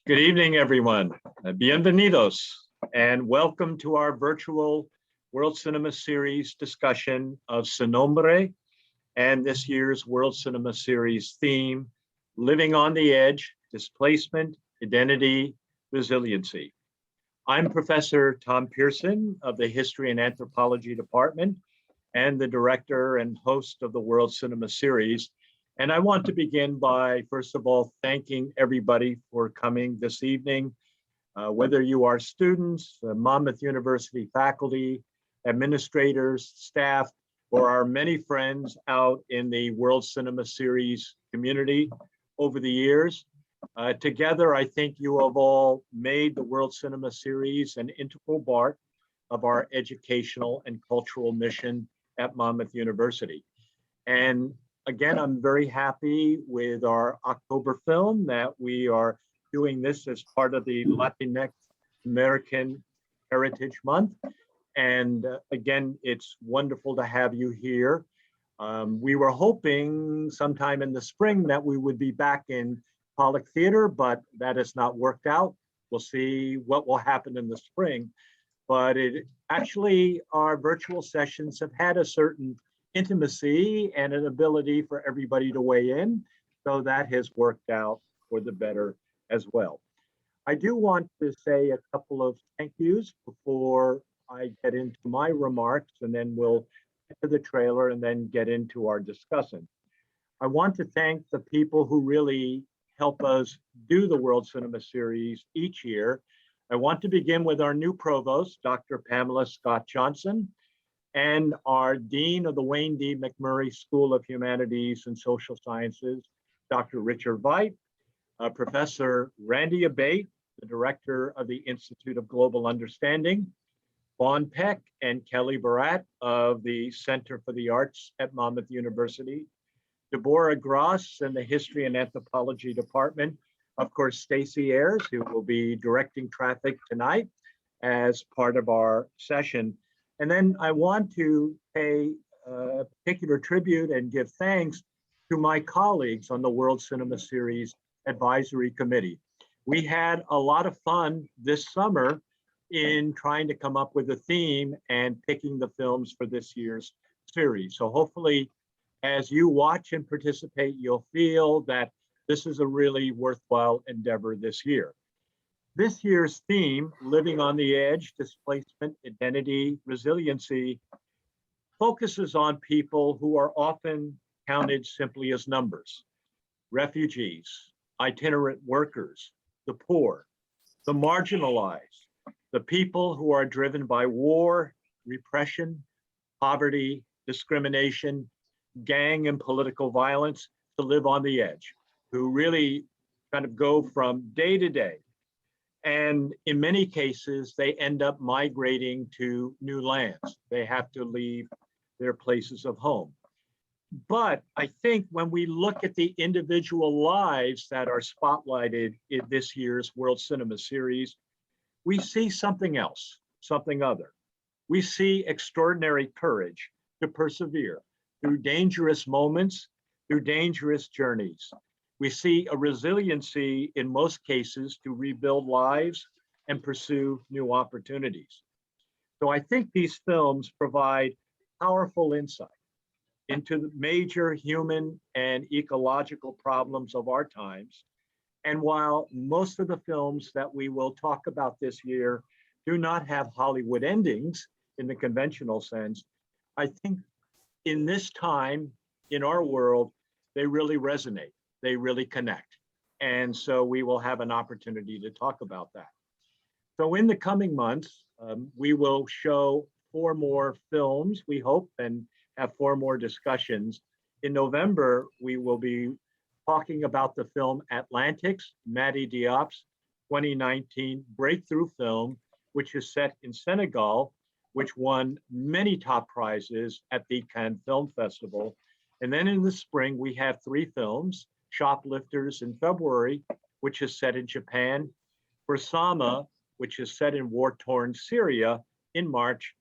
Good evening, everyone. Bienvenidos, and welcome to our virtual World Cinema Series discussion of Nombre and this year's World Cinema Series theme, Living on the Edge, Displacement, Identity, Resiliency. I'm Professor Tom Pearson of the History and Anthropology Department and the director and host of the World Cinema Series. And I want to begin by, first of all, thanking everybody for coming this evening, whether you are students, Monmouth University faculty, administrators, staff, or our many friends out in the World Cinema Series community over the years. Together, I think you have all made the World Cinema Series an integral part of our educational and cultural mission at Monmouth University. And again, I'm very happy with our October film that we are doing this as part of the Latinx American Heritage Month. And again, it's wonderful to have you here. We were hoping sometime in the spring that we would be back in Pollock Theater, but that has not worked out. We'll see what will happen in the spring. But actually, our virtual sessions have had a certain intimacy and an ability for everybody to weigh in. So that has worked out for the better as well. I do want to say a couple of thank yous before I get into my remarks, and then we'll get to the trailer and then get into our discussion. I want to thank the people who really help us do the World Cinema Series each year. I want to begin with our new provost, Dr. Pamela Scott Johnson, and our Dean of the Wayne D. McMurray School of Humanities and Social Sciences, Dr. Richard Veit, Professor Randy Abate, the Director of the Institute of Global Understanding, Vaughn Peck and Kelly Barat of the Center for the Arts at Monmouth University, Deborah Gross in the History and Anthropology Department, of course, Stacy Ayers, who will be directing traffic tonight as part of our session. And then I want to pay particular tribute and give thanks to my colleagues on the World Cinema Series Advisory Committee. We had a lot of fun this summer in trying to come up with a theme and picking the films for this year's series. So hopefully, as you watch and participate, you'll feel that this is a really worthwhile endeavor this year. This year's theme, Living on the Edge, Displacement, Identity, Resiliency, focuses on people who are often counted simply as numbers: refugees, itinerant workers, the poor, the marginalized, the people who are driven by war, repression, poverty, discrimination, gang and political violence to live on the edge, who really kind of go from day to day. And in many cases, they end up migrating to new lands. They have to leave their places of home. But I think when we look at the individual lives that are spotlighted in this year's World Cinema Series, we see something else, something other. We see extraordinary courage to persevere through dangerous moments, through dangerous journeys. We see a resiliency in most cases to rebuild lives and pursue new opportunities. So I think these films provide powerful insight into the major human and ecological problems of our times. And while most of the films that we will talk about this year do not have Hollywood endings in the conventional sense, I think in this time in our world, they really resonate. They really connect. And so we will have an opportunity to talk about that. So in the coming months, we will show 4 more films, we hope, and have 4 more discussions. In November, we will be talking about the film Atlantics, Madi Diop's 2019 breakthrough film, which is set in Senegal, which won many top prizes at the Cannes Film Festival. And then in the spring, we have 3 films: Shoplifters in February, which is set in Japan, Bersama, which is set in war-torn Syria, in March,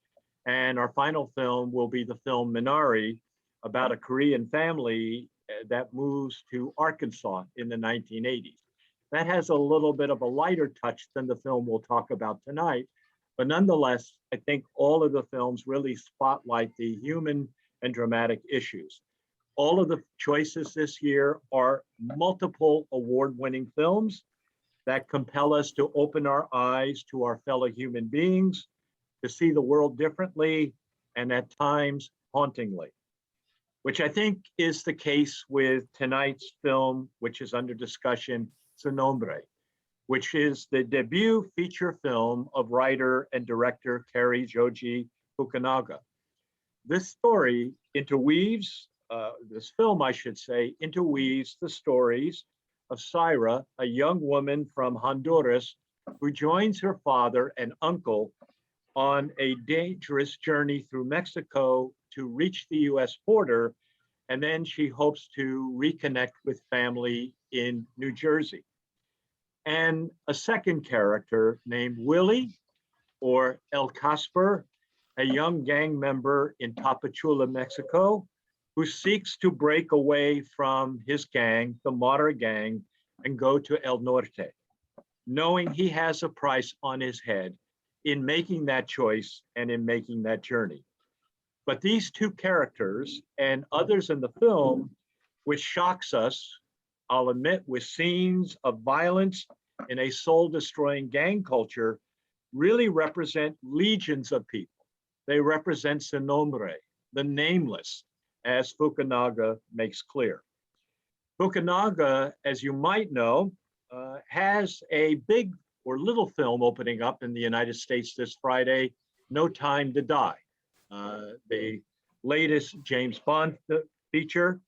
and our final film will be the film Minari, about a Korean family that moves to Arkansas in the 1980s. That has a little bit of a lighter touch than the film we'll talk about tonight. But nonetheless, I think all of the films really spotlight the human and dramatic issues. All of the choices this year are multiple award-winning films that compel us to open our eyes to our fellow human beings, to see the world differently, and at times hauntingly, which I think is the case with tonight's film, which is under discussion, Nombre, which is the debut feature film of writer and director Cary Joji Fukunaga. This story interweaves, this film, I should say, interweaves the stories of Syra, a young woman from Honduras who joins her father and uncle on a dangerous journey through Mexico to reach the US border, and then she hopes to reconnect with family in New Jersey. And a second character named Willie, or El Casper, a young gang member in Tapachula, Mexico, who seeks to break away from his gang, the Mara gang, and go to El Norte, knowing he has a price on his head in making that choice and in making that journey. But these two characters and others in the film, which shocks us, I'll admit, with scenes of violence in a soul-destroying gang culture, really represent legions of people. They represent the nombre, the nameless, as Fukunaga makes clear. Fukunaga, as you might know, has a big or little film opening up in the United States this Friday, No Time to Die, the latest James Bond feature.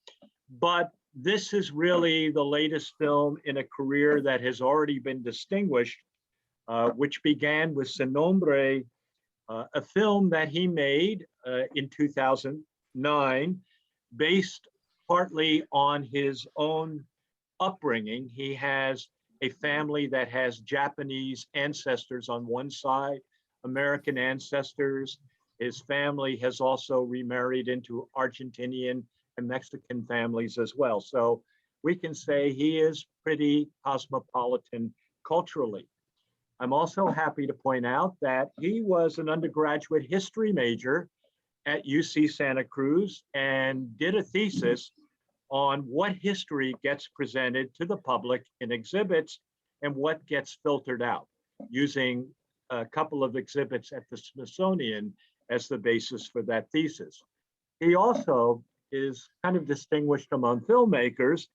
But this is really the latest film in a career that has already been distinguished, which began with Sin Nombre, a film that he made in 2009, based partly on his own upbringing. He has a family that has Japanese ancestors on one side, American ancestors. His family has also remarried into Argentinian and Mexican families as well. So we can say he is pretty cosmopolitan culturally. I'm also happy to point out that he was an undergraduate history major at UC Santa Cruz and did a thesis on what history gets presented to the public in exhibits and what gets filtered out, using a couple of exhibits at the Smithsonian as the basis for that thesis. He also is kind of distinguished among filmmakers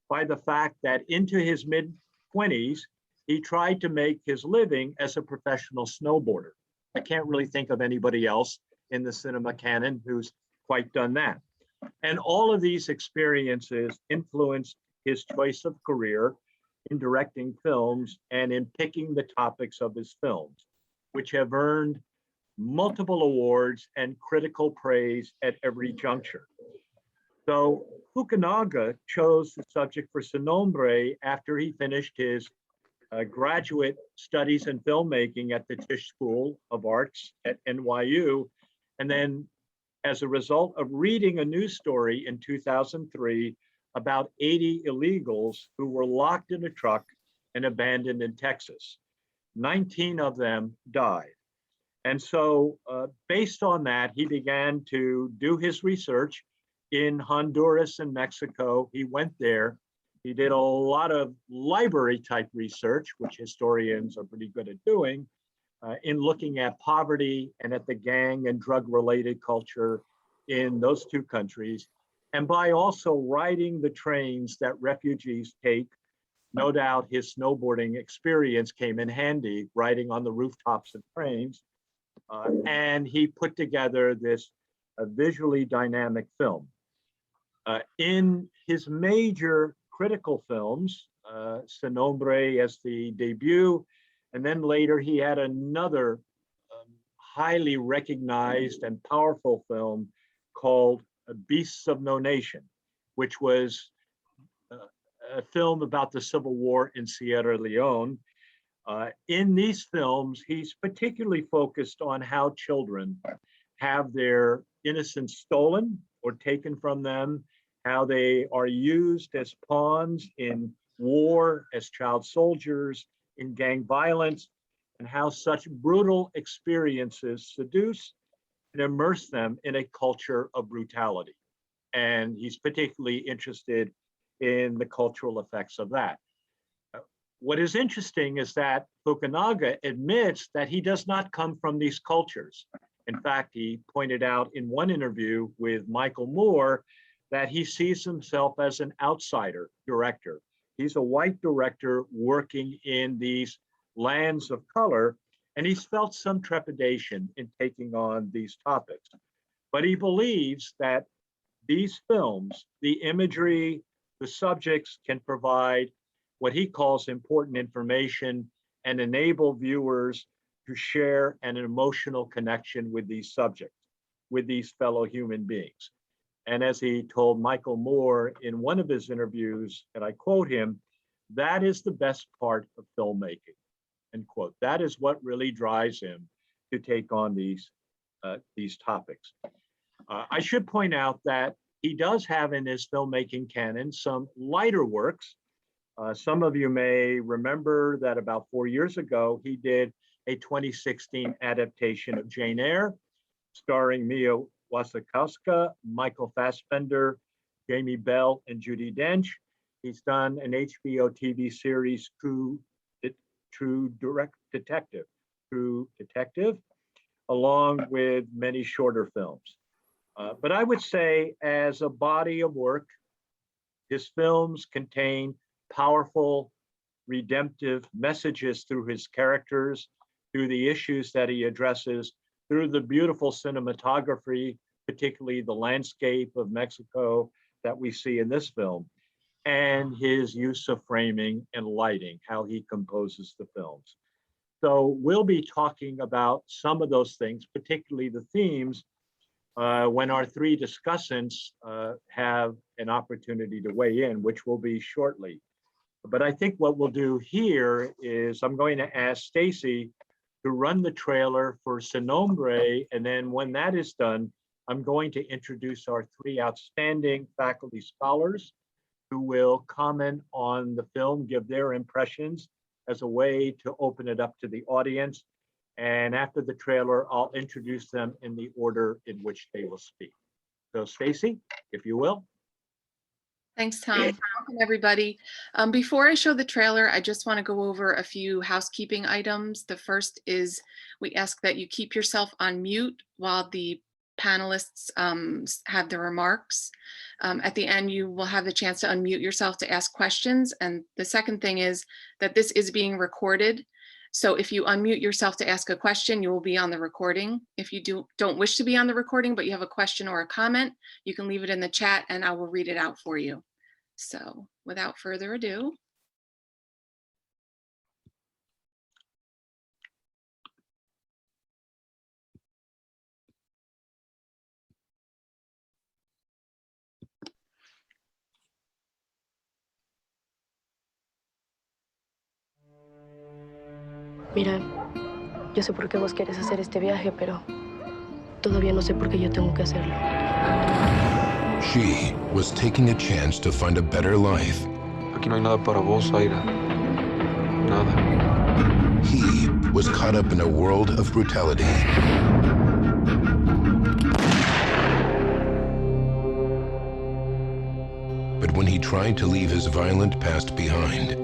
by the fact that into his mid-20s, he tried to make his living as a professional snowboarder. I can't really think of anybody else in the cinema canon who's quite done that. And all of these experiences influenced his choice of career in directing films and in picking the topics of his films, which have earned multiple awards and critical praise at every juncture. So Fukunaga chose the subject for Sin Nombre after he finished his graduate studies in filmmaking at the Tisch School of Arts at NYU. And then as a result of reading a news story in 2003 about 80 illegals who were locked in a truck and abandoned in Texas. 19 of them died. And so based on that, he began to do his research in Honduras and Mexico. He went there. He did a lot of library type research, which historians are pretty good at doing, in looking at poverty and at the gang and drug related culture in those two countries. And by also riding the trains that refugees take, no doubt his snowboarding experience came in handy, riding on the rooftops of trains. And he put together this visually dynamic film. In his major critical films, Sin Nombre as the debut, and then later he had another highly recognized and powerful film called Beasts of No Nation, which was a film about the Civil War in Sierra Leone. In these films, he's particularly focused on how children have their innocence stolen or taken from them, how they are used as pawns in war as child soldiers, in gang violence, and how such brutal experiences seduce and immerse them in a culture of brutality. And he's particularly interested in the cultural effects of that. What is interesting is that Fukunaga admits that he does not come from these cultures. In fact, he pointed out in one interview with Michael Moore that he sees himself as an outsider director. He's a white director working in these lands of color, and he's felt some trepidation in taking on these topics. But he believes that these films, the imagery, the subjects can provide what he calls important information and enable viewers to share an emotional connection with these subjects, with these fellow human beings. And as he told Michael Moore in one of his interviews, and I quote him, "That is the best part of filmmaking," end quote. That is what really drives him to take on these topics. I should point out that he does have in his filmmaking canon some lighter works. Some of you may remember that about 4 years ago, he did a 2016 adaptation of Jane Eyre, starring Mia Wasikowska, Michael Fassbender, Jamie Bell, and Judi Dench. He's done an HBO TV series, True Detective, along with many shorter films. But I would say as a body of work, his films contain powerful, redemptive messages through his characters, through the issues that he addresses, through the beautiful cinematography, particularly the landscape of Mexico that we see in this film, and his use of framing and lighting, how he composes the films. So we'll be talking about some of those things, particularly the themes, when our three discussants have an opportunity to weigh in, which will be shortly. But I think what we'll do here is I'm going to ask Stacy to run the trailer for Nombre, and then when that is done, I'm going to introduce our three outstanding faculty scholars who will comment on the film, give their impressions as a way to open it up to the audience. And after the trailer, I'll introduce them in the order in which they will speak. So Stacy, if you will. Thanks, Tom. Welcome, everybody. Before I show the trailer, I just want to go over a few housekeeping items. The first is we ask that you keep yourself on mute while the panelists have their remarks. At the end, you will have the chance to unmute yourself to ask questions. And the second thing is that this is being recorded. So if you unmute yourself to ask a question, you will be on the recording. If you don't wish to be on the recording, but you have a question or a comment, you can leave it in the chat and I will read it out for you. So without further ado. Mira, yo sé por qué vos quieres hacer este viaje, pero todavía no sé por qué yo tengo que hacerlo. She was taking a chance to find a better life. Aquí no hay nada para vos, Aira. Nada. He was caught up in a world of brutality. But when he tried to leave his violent past behind,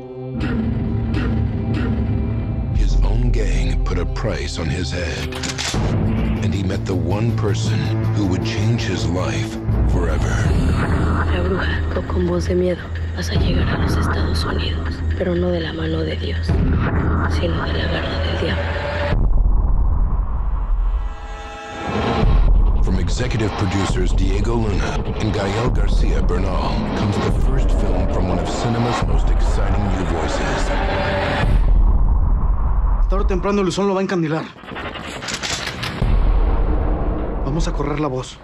his own gang put a price on his head. And he met the one person who would change his life forever. La bruja, con voz de miedo, vas a llegar a los Estados Unidos, pero no de la mano de Dios, sino de la garra del diablo. From executive producers Diego Luna and Gael Garcia Bernal comes the first film from one of cinema's most exciting new voices. Tarde o temprano el sol lo va a encandilar. Vamos a correr la voz.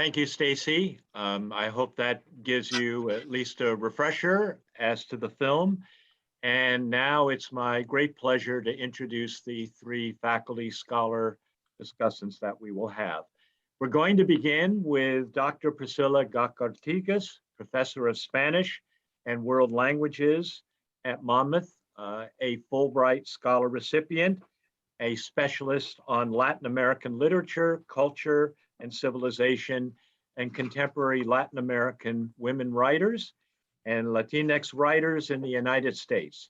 Thank you, Stacy. I hope that gives you at least a refresher as to the film. And now it's my great pleasure to introduce the three faculty scholar discussants that we will have. We're going to begin with Dr. Priscilla Gacartigas, Professor of Spanish and World Languages at Monmouth, a Fulbright Scholar recipient, a specialist on Latin American literature, culture, and civilization, and contemporary Latin American women writers and Latinx writers in the United States.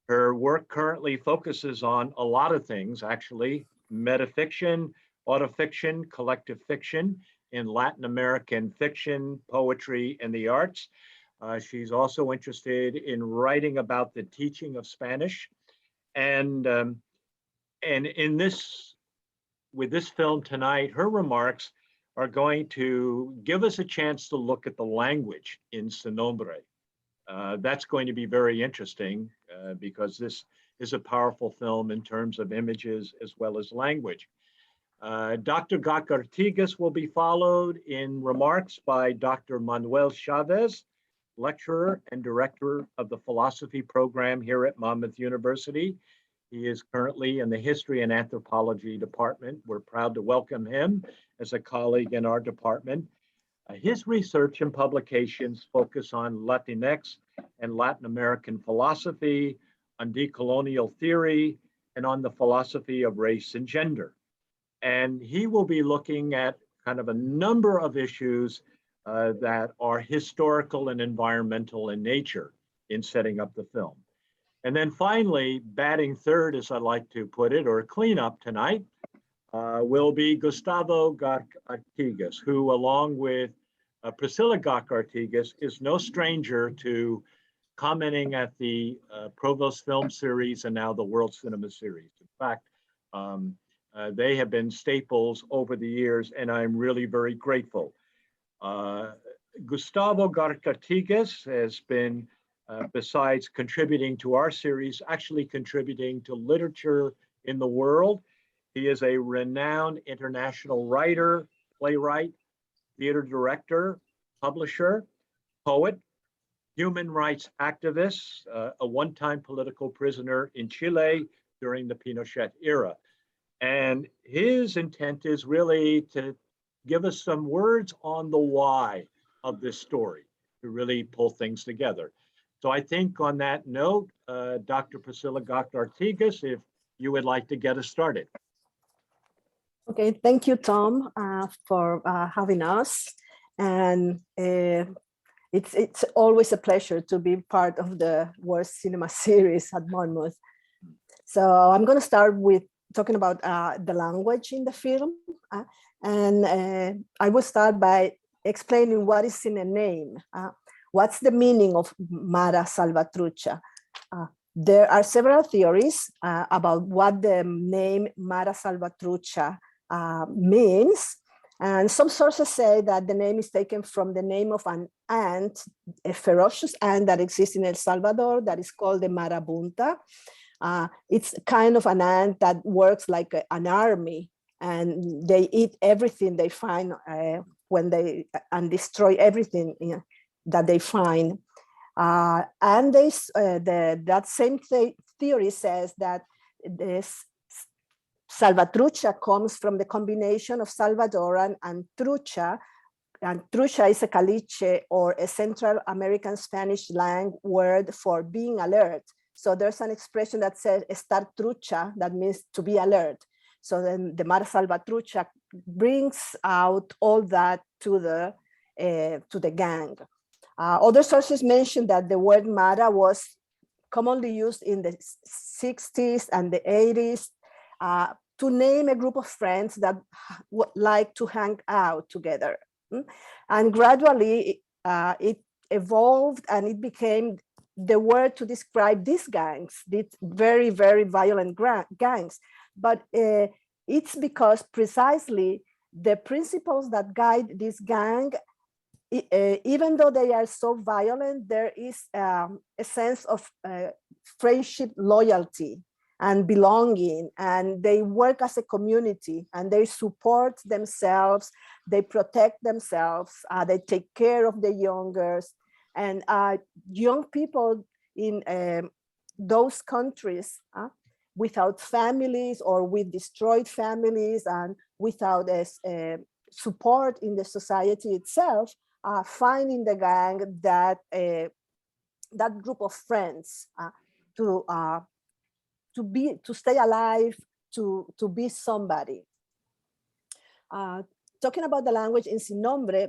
Her work currently focuses on a lot of things, actually: metafiction, autofiction, collective fiction in Latin American fiction, poetry, and the arts. She's also interested in writing about the teaching of Spanish. And in this, with this film tonight, her remarks are going to give us a chance to look at the language in Sin Nombre. That's going to be very interesting because this is a powerful film in terms of images as well as language. Dr. Gacartigas will be followed in remarks by Dr. Manuel Chavez, lecturer and director of the philosophy program here at Monmouth University. He is currently in the history and anthropology department. We're proud to welcome him as a colleague in our department. His research and publications focus on Latinx and Latin American philosophy, on decolonial theory, and on the philosophy of race and gender. And he will be looking at kind of a number of issues that are historical and environmental in nature in setting up the film. And then finally, batting third, as I like to put it, or cleanup tonight, will be Gustavo Gacartigas, who, along with Priscilla Gacartigas, is no stranger to commenting at the Provost Film Series and now the World Cinema Series. In fact, they have been staples over the years, and I'm really very grateful. Gustavo Gacartigas has been, besides contributing to our series, actually contributing to literature in the world. He is a renowned international writer, playwright, theater director, publisher, poet, human rights activist, a one-time political prisoner in Chile during the Pinochet era. And his intent is really to give us some words on the why of this story, to really pull things together. So I think on that note, Dr. Priscilla Gacartigas, if you would like to get us started. Okay, thank you, Tom, for having us. And it's always a pleasure to be part of the World Cinema Series at Monmouth. So I'm going to start with talking about the language in the film. And I will start by explaining what is in a name. What's the meaning of Mara Salvatrucha? There are several theories about what the name Mara Salvatrucha means. And some sources say that the name is taken from the name of an ant, a ferocious ant that exists in El Salvador that is called the marabunta. It's kind of an ant that works like an army, and they eat everything they find and destroy everything that they find. And that same theory says that this Salvatrucha comes from the combination of Salvadoran and trucha. And trucha is a caliche, or a Central American Spanish slang word for being alert. So there's an expression that says estar trucha, that means to be alert. So then the Mara Salvatrucha brings out all that to the gang. Other sources mention that the word Mara was commonly used in the 60s and the 80s to name a group of friends that would like to hang out together. And gradually it evolved and it became the word to describe these gangs, these very, very violent gangs. But it's because precisely the principles that guide this gang, even though they are so violent, there is a sense of friendship, loyalty. and belonging, and they work as a community, and they support themselves, they protect themselves, they take care of the youngers, and young people in those countries without families or with destroyed families and without support in the society itself, find in the gang that that group of friends to stay alive, to be somebody. Talking about the language in Sin Nombre,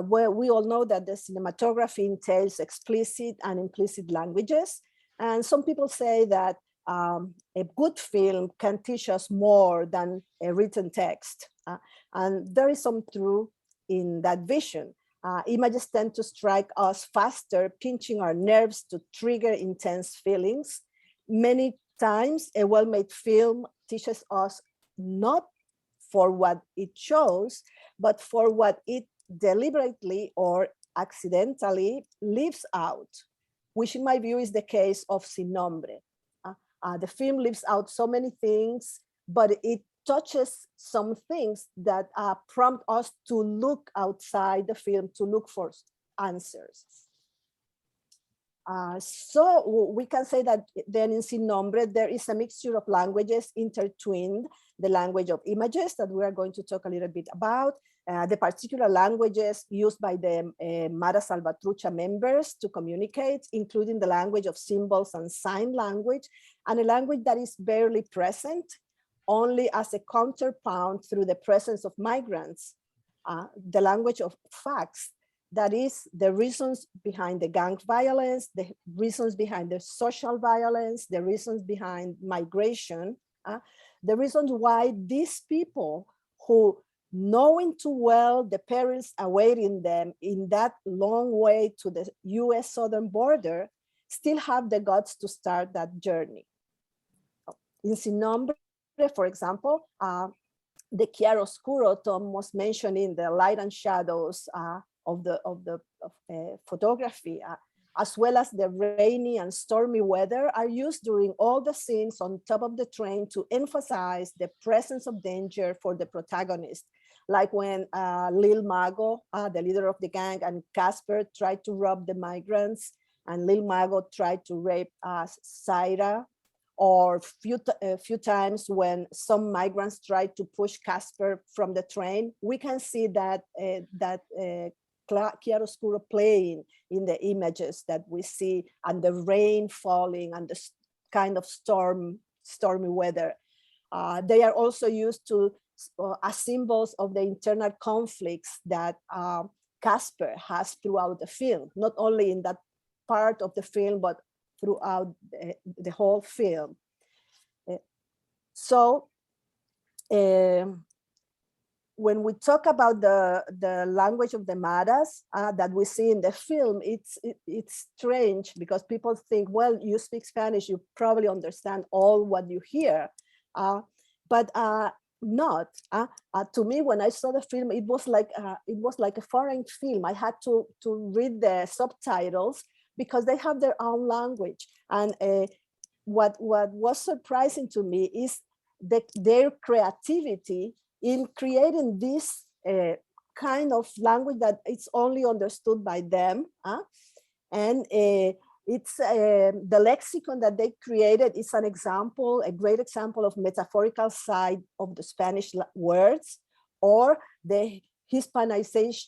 where we all know that the cinematography entails explicit and implicit languages. And some people say that a good film can teach us more than a written text. And there is some truth in that vision. Images tend to strike us faster, pinching our nerves to trigger intense feelings. Many times, a well-made film teaches us not for what it shows, but for what it deliberately or accidentally leaves out, which in my view is the case of Sin Nombre. The film leaves out so many things, but it touches some things that prompt us to look outside the film, to look for answers. So we can say that then in Sin Nombre, there is a mixture of languages intertwined, the language of images that we are going to talk a little bit about, the particular languages used by the Mara Salvatrucha members to communicate, including the language of symbols and sign language, and a language that is barely present, only as a counterpoint through the presence of migrants, the language of facts, that is the reasons behind the gang violence, the reasons behind the social violence, the reasons behind migration, the reasons why these people who, knowing too well the perils awaiting them in that long way to the US southern border, still have the guts to start that journey. In Sin Nombre, for example, the chiaroscuro Tom was mentioning, the light and shadows of the photography, as well as the rainy and stormy weather, are used during all the scenes on top of the train to emphasize the presence of danger for the protagonist. Like when Lil Mago, the leader of the gang, and Casper tried to rob the migrants, and Lil Mago tried to rape Zaira, or a few times when some migrants tried to push Casper from the train. We can see that chiaroscuro playing in the images that we see, and the rain falling, and the kind of stormy weather. They are also used to as symbols of the internal conflicts that Casper has throughout the film, not only in that part of the film, but throughout the whole film. So when we talk about the language of the Maras that we see in the film, it's strange because people think, well, you speak Spanish, you probably understand all what you hear, but not. To me, when I saw the film, it was like a foreign film. I had to read the subtitles because they have their own language. And what was surprising to me is their creativity in creating this kind of language that it's only understood by them. And it's the lexicon that they created is an example, a great example of metaphorical side of the Spanish words, or the Hispanization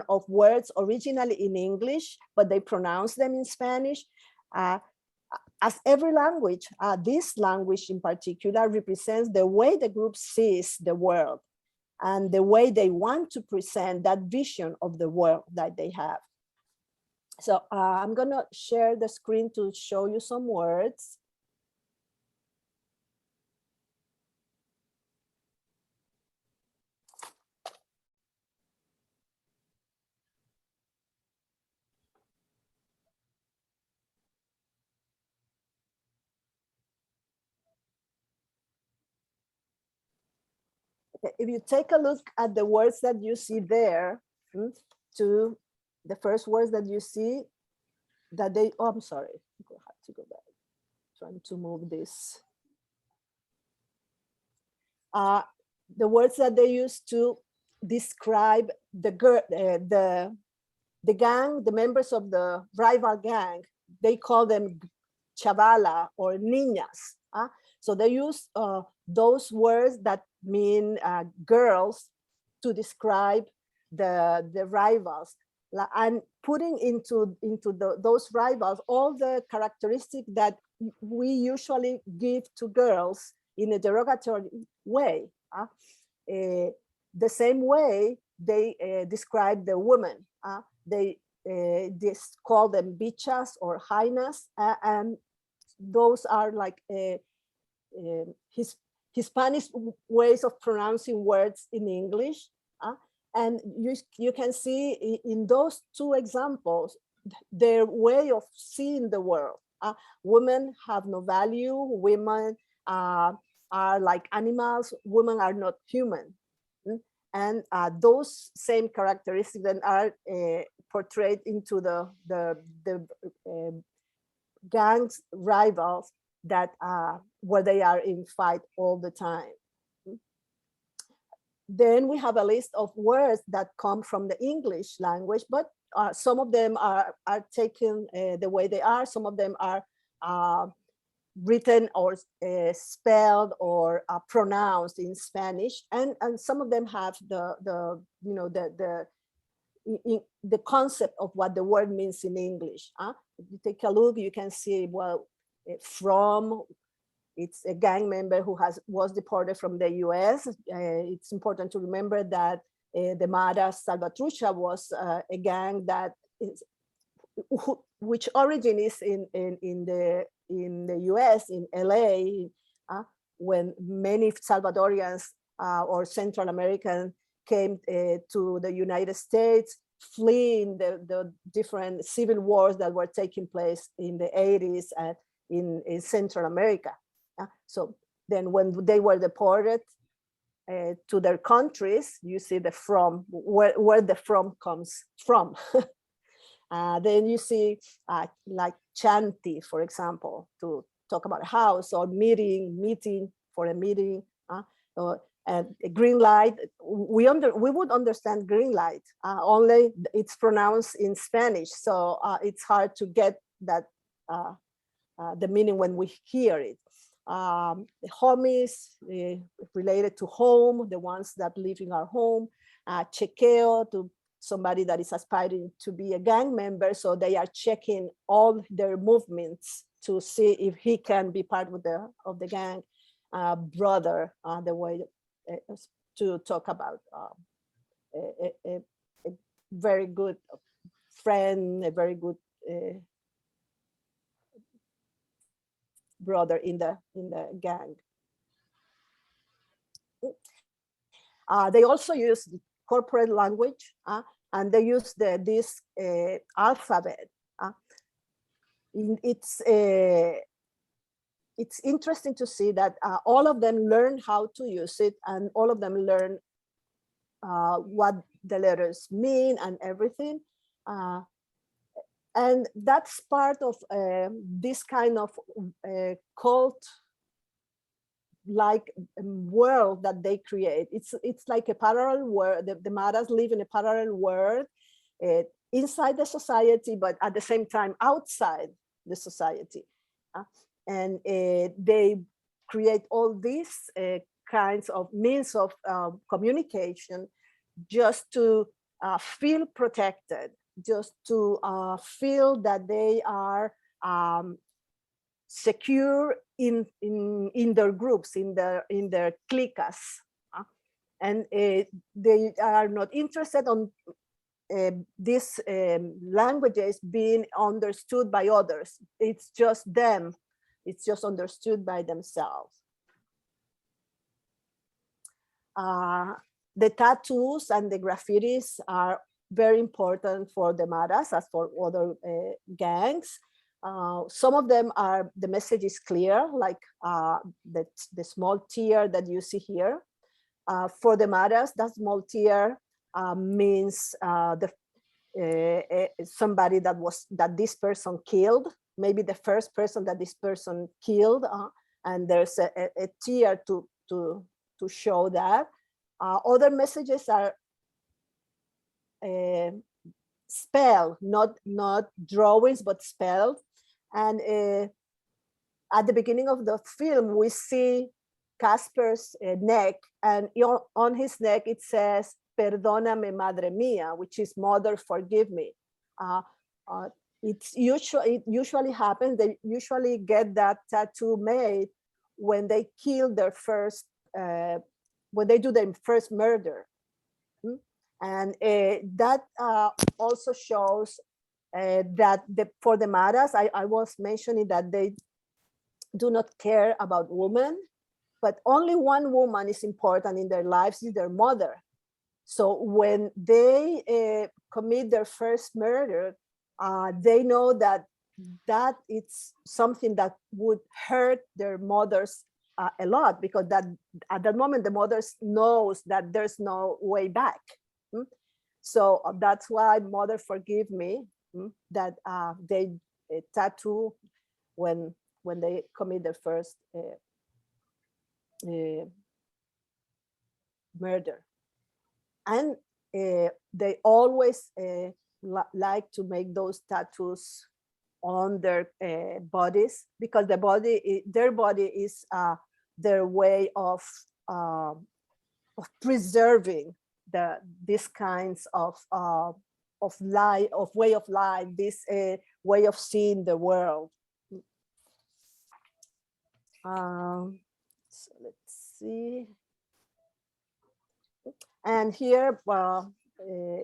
of words originally in English, but they pronounce them in Spanish. As every language, this language in particular represents the way the group sees the world and the way they want to present that vision of the world that they have. So I'm gonna share the screen to show you some words. If you take a look at the words that you see there, to the first words that you see, that they, oh, I'm sorry, I have to go back. trying to move this. The words that they use to describe the gang, the members of the rival gang, they call them chavala or niñas. So they use those words that mean girls to describe the rivals, and putting into those rivals all the characteristics that we usually give to girls in a derogatory way. The same way they describe the women. They call them bichas or jainas, and those are like Hispanic ways of pronouncing words in English. And you can see in those two examples, their way of seeing the world. Women have no value, women are like animals, women are not human. And those same characteristics then are portrayed into the gangs rivals that where they are in fight all the time. Then we have a list of words that come from the English language, but some of them are taken the way they are. Some of them are written or spelled or pronounced in Spanish, and some of them have the concept of what the word means in English. If you take a look, you can see, well, from, it's a gang member who was deported from the US. It's important to remember that the Mara Salvatrucha was a gang that is, which origin is in the US, in LA, when many Salvadorians or Central Americans came to the United States, fleeing the different civil wars that were taking place in the 80s and in Central America. So then when they were deported to their countries, you see the from, where the from comes from. Then you see like chanty, for example, to talk about a house, or meeting for a meeting. And a green light, we would understand green light, only it's pronounced in Spanish. So it's hard to get that the meaning when we hear it. The homies related to home, the ones that live in our home. Chequeo, to somebody that is aspiring to be a gang member, so they are checking all their movements to see if he can be part of the gang. Brother, the way to talk about a very good friend, a very good brother in the gang. They also use corporate language, and they use this alphabet. It's interesting to see that all of them learn how to use it, and all of them learn what the letters mean and everything. And that's part of this kind of cult like world that they create. It's like a parallel world. The Maras live in a parallel world inside the society, but at the same time outside the society. And they create all these kinds of means of communication just to feel protected, just to feel that they are secure in their groups, in their cliques, and they are not interested on these languages being understood by others. It's just them. It's just understood by themselves. The tattoos and the graffitis are very important for the Maras, as for other gangs. Some of them are, the message is clear, like the small tear that you see here. For the Maras, that small tear means somebody that this person killed, maybe the first person that this person killed, and there's a tear to show that. Other messages are spelled, not drawings, but spelled. And at the beginning of the film, we see Casper's neck, and on his neck it says, "Perdóname, madre mía," which is "Mother, forgive me." It usually happens. They usually get that tattoo made when they kill their first, when they do their first murder. And that also shows that for the Maras, I was mentioning that they do not care about women, but only one woman is important in their lives, is their mother. So when they commit their first murder, they know that it's something that would hurt their mothers a lot, because that at that moment the mother knows that there's no way back. So that's why "Mother, forgive me," that they tattoo when they commit their first murder. And they always like to make those tattoos on their bodies, because their body is their way of preserving these kinds of way of life, this way of seeing the world. So let's see. And here,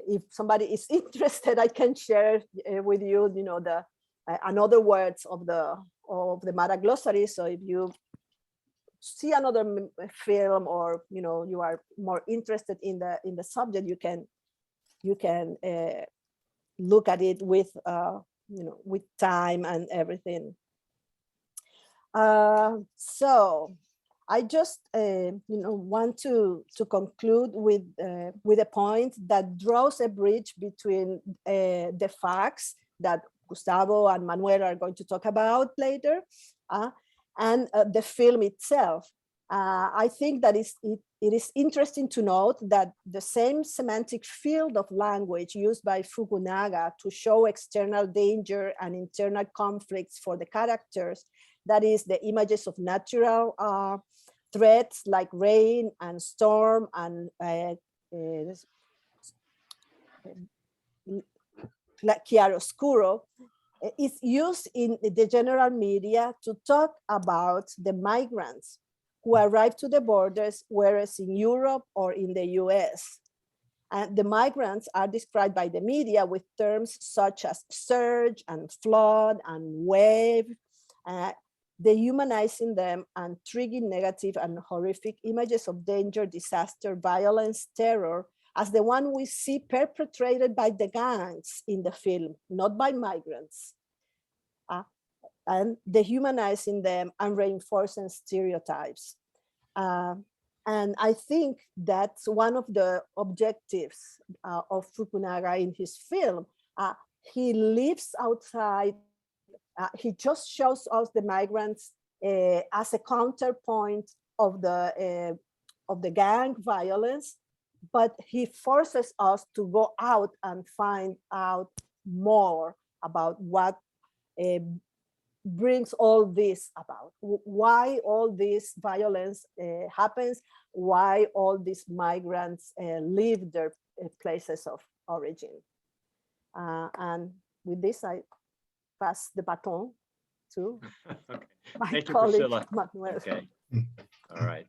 if somebody is interested, I can share with you, the another words of the Mara glossary. So if you see another film, or you are more interested in the subject, you can look at it with with time and everything. So I just want to conclude with a point that draws a bridge between the facts that Gustavo and Manuel are going to talk about later, and the film itself. I think that it is interesting to note that the same semantic field of language used by Fukunaga to show external danger and internal conflicts for the characters, that is, the images of natural threats like rain and storm and chiaroscuro, is used in the general media to talk about the migrants who arrive to the borders, whereas in Europe or in the US. And the migrants are described by the media with terms such as surge and flood and wave, dehumanizing them and triggering negative and horrific images of danger, disaster, violence, terror, as the one we see perpetrated by the gangs in the film, not by migrants, and dehumanizing them and reinforcing stereotypes. And I think that's one of the objectives of Fukunaga in his film. He lives outside. He just shows us the migrants as a counterpoint of the gang violence, but he forces us to go out and find out more about what brings all this about, why all this violence happens, why all these migrants leave their places of origin. And with this, I pass the baton to Okay. my Thank you, colleague, Priscilla. Manuel. Okay. All right.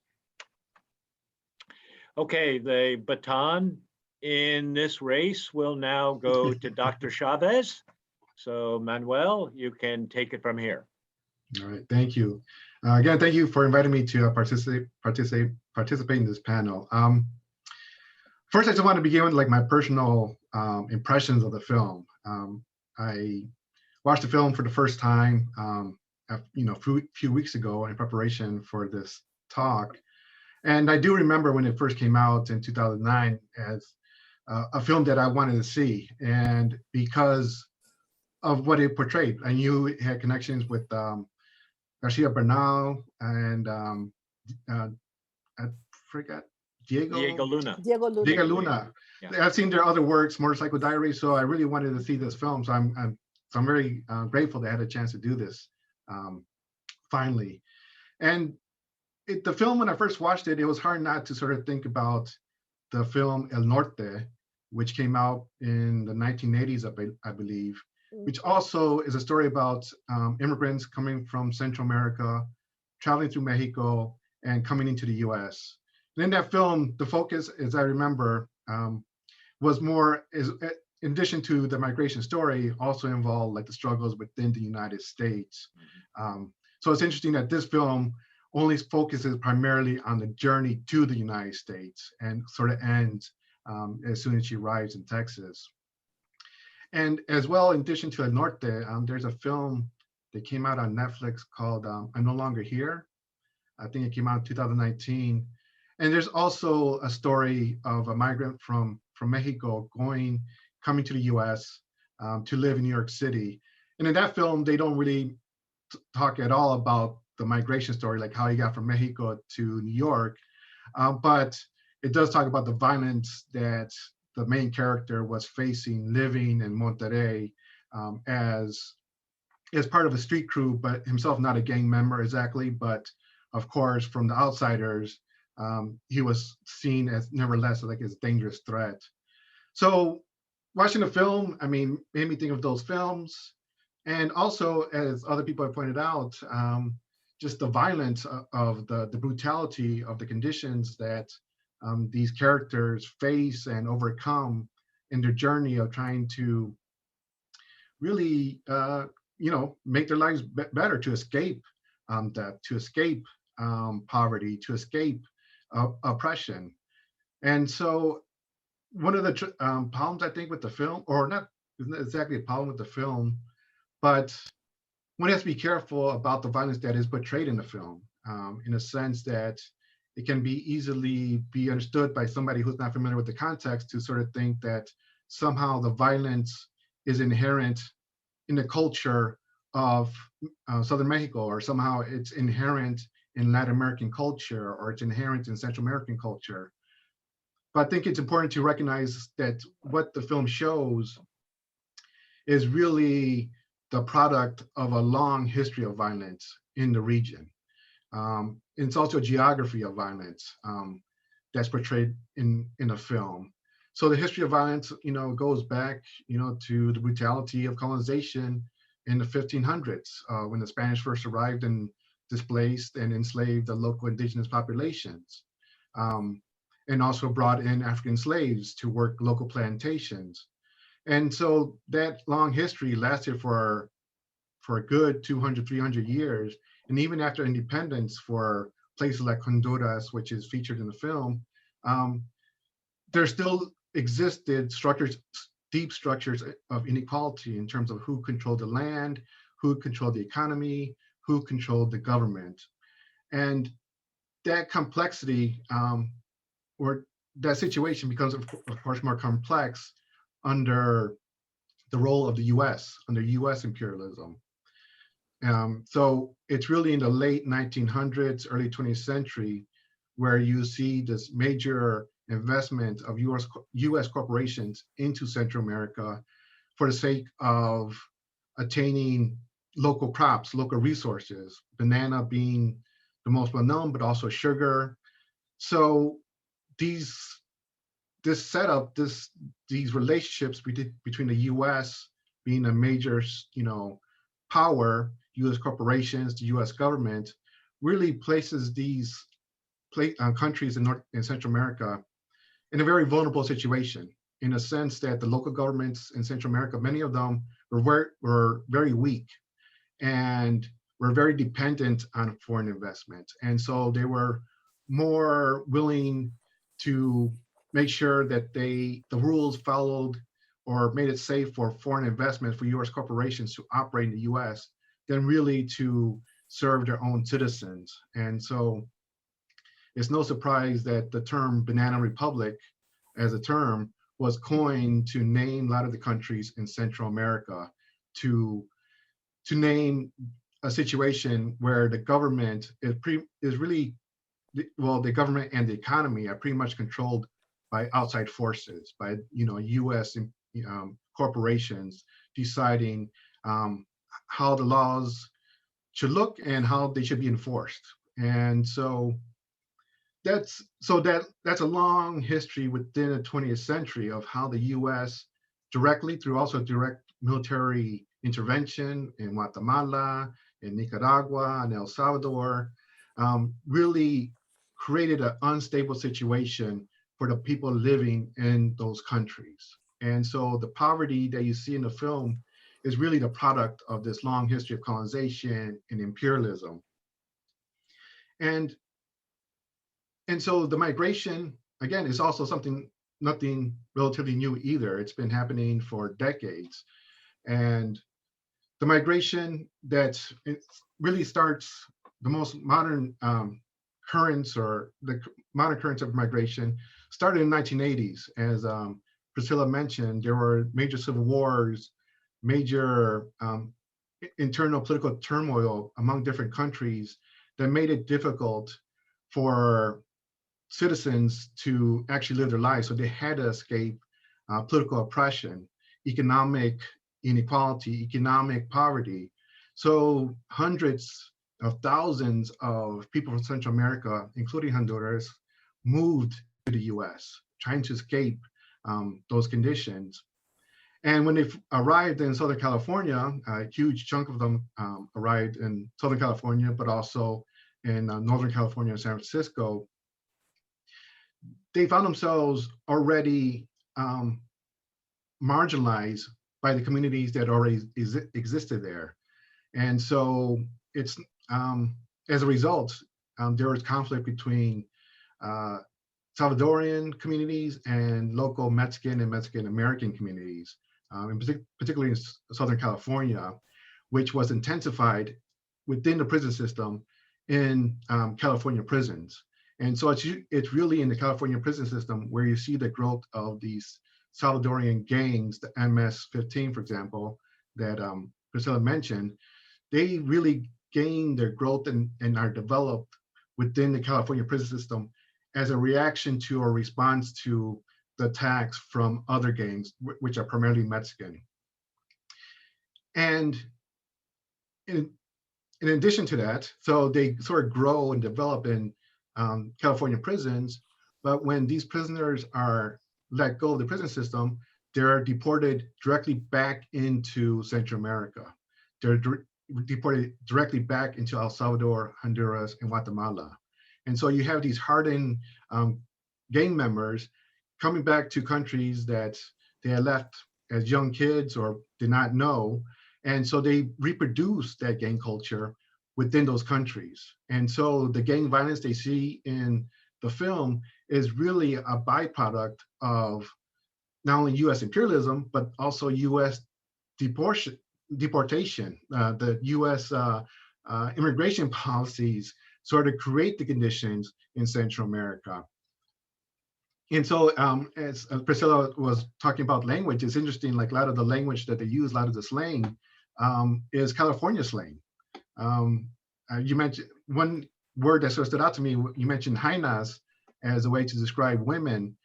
Okay, the baton in this race will now go to Dr. Chavez. So Manuel, you can take it from here. All right, thank you. Again, thank you for inviting me to participate in this panel. First, I just want to begin with my personal impressions of the film. I watched the film for the first time, a few weeks ago in preparation for this talk. And I do remember when it first came out in 2009 as a film that I wanted to see, and because of what it portrayed, I knew it had connections with Garcia Bernal and I forgot Diego Luna. Diego Luna. Diego Luna. Yeah. I've seen their other works, Motorcycle Diaries, so I really wanted to see this film. So I'm very grateful that I had a chance to do this finally. And the film, when I first watched it, it was hard not to sort of think about the film El Norte, which came out in the 1980s, I believe, which also is a story about immigrants coming from Central America, traveling through Mexico, and coming into the US. And in that film, the focus, as I remember, was more, in addition to the migration story, also involved like the struggles within the United States. So it's interesting that this film only focuses primarily on the journey to the United States and sort of ends as soon as she arrives in Texas. And as well, in addition to El Norte, there's a film that came out on Netflix called I'm No Longer Here. I think it came out in 2019. And there's also a story of a migrant from Mexico coming to the US to live in New York City. And in that film, they don't really talk at all about the migration story, like how he got from Mexico to New York. But it does talk about the violence that the main character was facing living in Monterrey as part of a street crew, but himself not a gang member exactly. But of course, from the outsiders, he was seen as nevertheless like a dangerous threat. So watching the film, I mean, made me think of those films. And also, as other people have pointed out, just the violence of the brutality of the conditions that these characters face and overcome in their journey of trying to really, make their lives better, to escape death, to escape poverty, to escape oppression. And so one of the problems, I think, with the film, or not exactly a problem with the film, but one has to be careful about the violence that is portrayed in the film, in a sense that it can be easily be understood by somebody who's not familiar with the context to sort of think that somehow the violence is inherent in the culture of Southern Mexico, or somehow it's inherent in Latin American culture, or it's inherent in Central American culture. But I think it's important to recognize that what the film shows is really the product of a long history of violence in the region. It's also a geography of violence that's portrayed in a film. So the history of violence, goes back, to the brutality of colonization in the 1500s, when the Spanish first arrived and displaced and enslaved the local indigenous populations, and also brought in African slaves to work local plantations. And so that long history lasted for a good 200, 300 years. And even after independence, for places like Honduras, which is featured in the film, there still existed deep structures of inequality in terms of who controlled the land, who controlled the economy, who controlled the government. And that complexity, or that situation, becomes, of course, more complex under the role of the US, under US imperialism. So it's really in the late 1900s, early 20th century, where you see this major investment of US corporations into Central America for the sake of attaining local crops, local resources, banana being the most well-known, but also sugar. So these relationships between the US being a major, power, US corporations, the US government, really places these countries in North and Central America in a very vulnerable situation, in a sense that the local governments in Central America, many of them were very weak and were very dependent on foreign investment. And so they were more willing to make sure that the rules followed or made it safe for foreign investment, for US corporations to operate in the US, than really to serve their own citizens. And so it's no surprise that the term Banana Republic as a term was coined to name a lot of the countries in Central America, to name a situation where the government is really, well, the government and the economy are pretty much controlled by outside forces, by U.S. Corporations deciding how the laws should look and how they should be enforced. And so that's a long history within the 20th century of how the U.S. directly, through also direct military intervention in Guatemala, in Nicaragua, and El Salvador, really created an unstable situation for the people living in those countries. And so the poverty that you see in the film is really the product of this long history of colonization and imperialism. And so the migration, again, is also nothing relatively new either. It's been happening for decades. And the migration that it really starts, the most modern currents, or the modern currents of migration, started in the 1980s. As Priscilla mentioned, there were major civil wars, major internal political turmoil among different countries that made it difficult for citizens to actually live their lives. So they had to escape political oppression, economic inequality, economic poverty. So hundreds of thousands of people from Central America, including Honduras, moved to the US, trying to escape those conditions. And when they arrived in Southern California, a huge chunk of them arrived in Southern California, but also in Northern California and San Francisco. They found themselves already marginalized by the communities that already existed there. And so it's, as a result, there was conflict between Salvadorian communities and local Mexican and Mexican American communities, particularly in Southern California, which was intensified within the prison system in California prisons. And so it's really in the California prison system where you see the growth of these Salvadorian gangs, the MS-15, for example, that Priscilla mentioned. They really gain their growth and are developed within the California prison system as a reaction to or response to the attacks from other gangs, which are primarily Mexican. And in addition to that, so they sort of grow and develop in California prisons, but when these prisoners are let go of the prison system, they're deported directly back into Central America. They're deported directly back into El Salvador, Honduras, and Guatemala. And so you have these hardened gang members coming back to countries that they had left as young kids or did not know. And so they reproduce that gang culture within those countries. And so the gang violence they see in the film is really a byproduct of not only US imperialism, but also US deportation. The US immigration policies sort of create the conditions in Central America. And so as Priscilla was talking about language, it's interesting, like a lot of the language that they use, a lot of the slang is California slang. You mentioned one word that sort of stood out to me. You mentioned hainas as a way to describe women.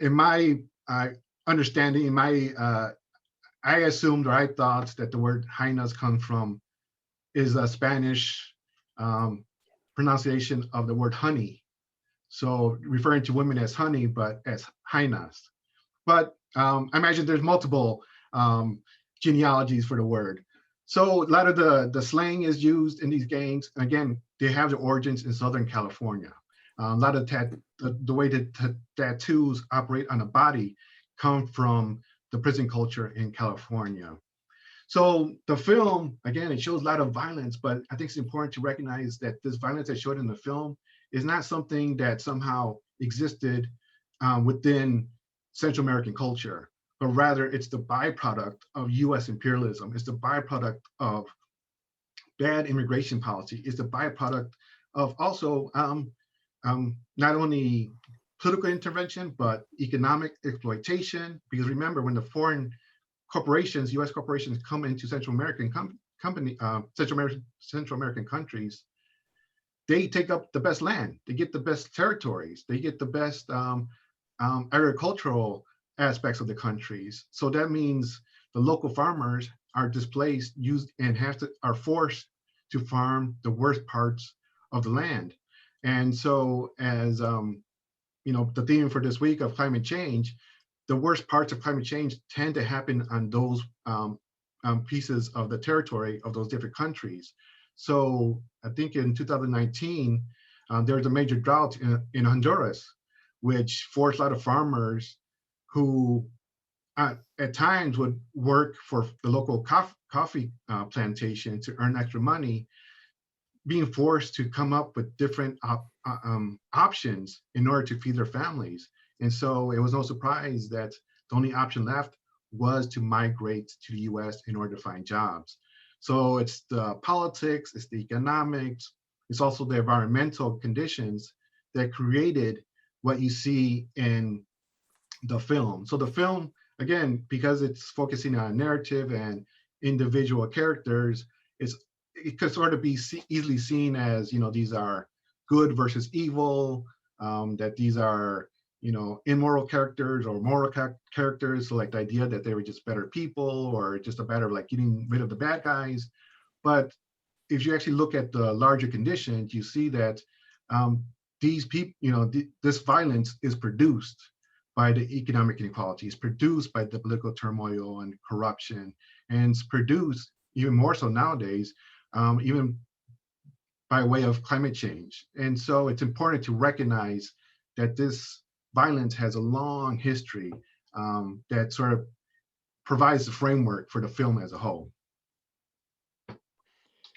In my understanding, I assumed or I thought that the word hainas is a Spanish pronunciation of the word honey. So referring to women as honey, but as hainas. But I imagine there's multiple genealogies for the word. So a lot of the slang is used in these gangs. Again, they have their origins in Southern California. A lot of the way that tattoos operate on a body come from the prison culture in California. So the film, again, it shows a lot of violence, but I think it's important to recognize that this violence that's showed in the film is not something that somehow existed within Central American culture, but rather it's the byproduct of US imperialism. It's the byproduct of bad immigration policy. It's the byproduct of also not only political intervention, but economic exploitation. Because remember, when the foreign corporations, U.S. corporations, come into Central American Central American countries, they take up the best land, they get the best territories, they get the best agricultural aspects of the countries. So that means the local farmers are displaced, and are forced to farm the worst parts of the land. And so, as the theme for this week of climate change, the worst parts of climate change tend to happen on those pieces of the territory of those different countries. So I think in 2019, there was a major drought in Honduras, which forced a lot of farmers who at times would work for the local coffee plantation to earn extra money, being forced to come up with different options in order to feed their families. And so it was no surprise that the only option left was to migrate to the US in order to find jobs. So it's the politics, it's the economics, it's also the environmental conditions that created what you see in the film. So the film, again, because it's focusing on narrative and individual characters, it could sort of be easily seen as, these are good versus evil, that these are, immoral characters or moral characters. So like the idea that they were just better people, or just a matter of like getting rid of the bad guys. But if you actually look at the larger conditions, you see that these people, this violence is produced by the economic inequalities, produced by the political turmoil and corruption, and it's produced even more so nowadays, even by way of climate change. And so it's important to recognize that this violence has a long history that sort of provides the framework for the film as a whole.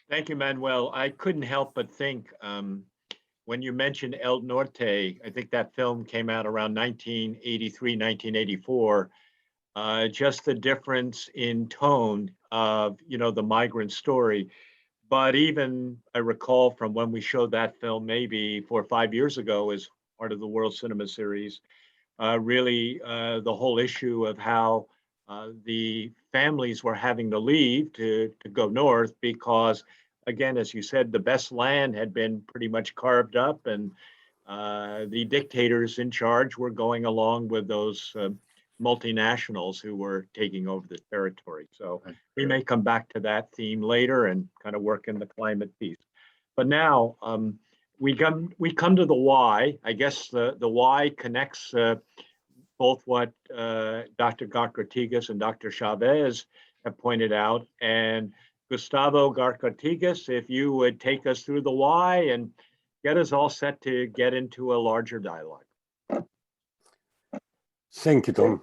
Thank you, Manuel. I couldn't help but think when you mentioned El Norte, I think that film came out around 1983, 1984. Just the difference in tone of, the migrant story. But even I recall from when we showed that film maybe 4 or 5 years ago as part of the World Cinema Series, really the whole issue of how the families were having to leave to go north because, again, as you said, the best land had been pretty much carved up, and the dictators in charge were going along with those multinationals who were taking over the territory. So we may come back to that theme later and kind of work in the climate piece. But now we come to the why. I guess the why connects both what Dr. Garcartigas and Dr. Chavez have pointed out. And Gustavo Garcartigas, if you would take us through the why and get us all set to get into a larger dialogue. Thank you, Tom.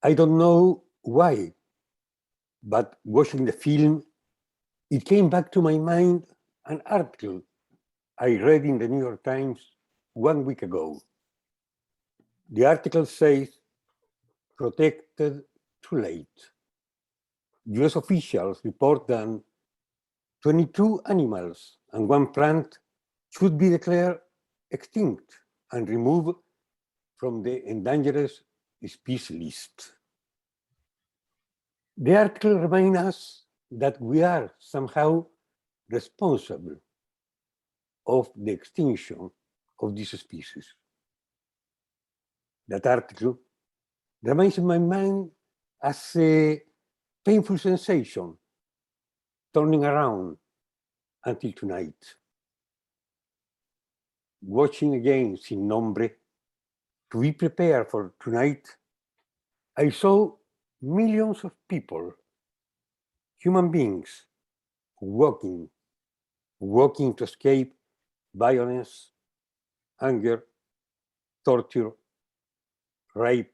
I don't know why, but watching the film, it came back to my mind an article I read in the New York Times 1 week ago. The article says, protected too late. US officials report that 22 animals and 1 plant should be declared extinct and removed from the endangered species list. The article reminds us that we are somehow responsible of the extinction of this species. That article remains in my mind as a painful sensation turning around until tonight. Watching again Sin Nombre, to be prepared for tonight, I saw millions of people, human beings, walking to escape violence, anger, torture, rape,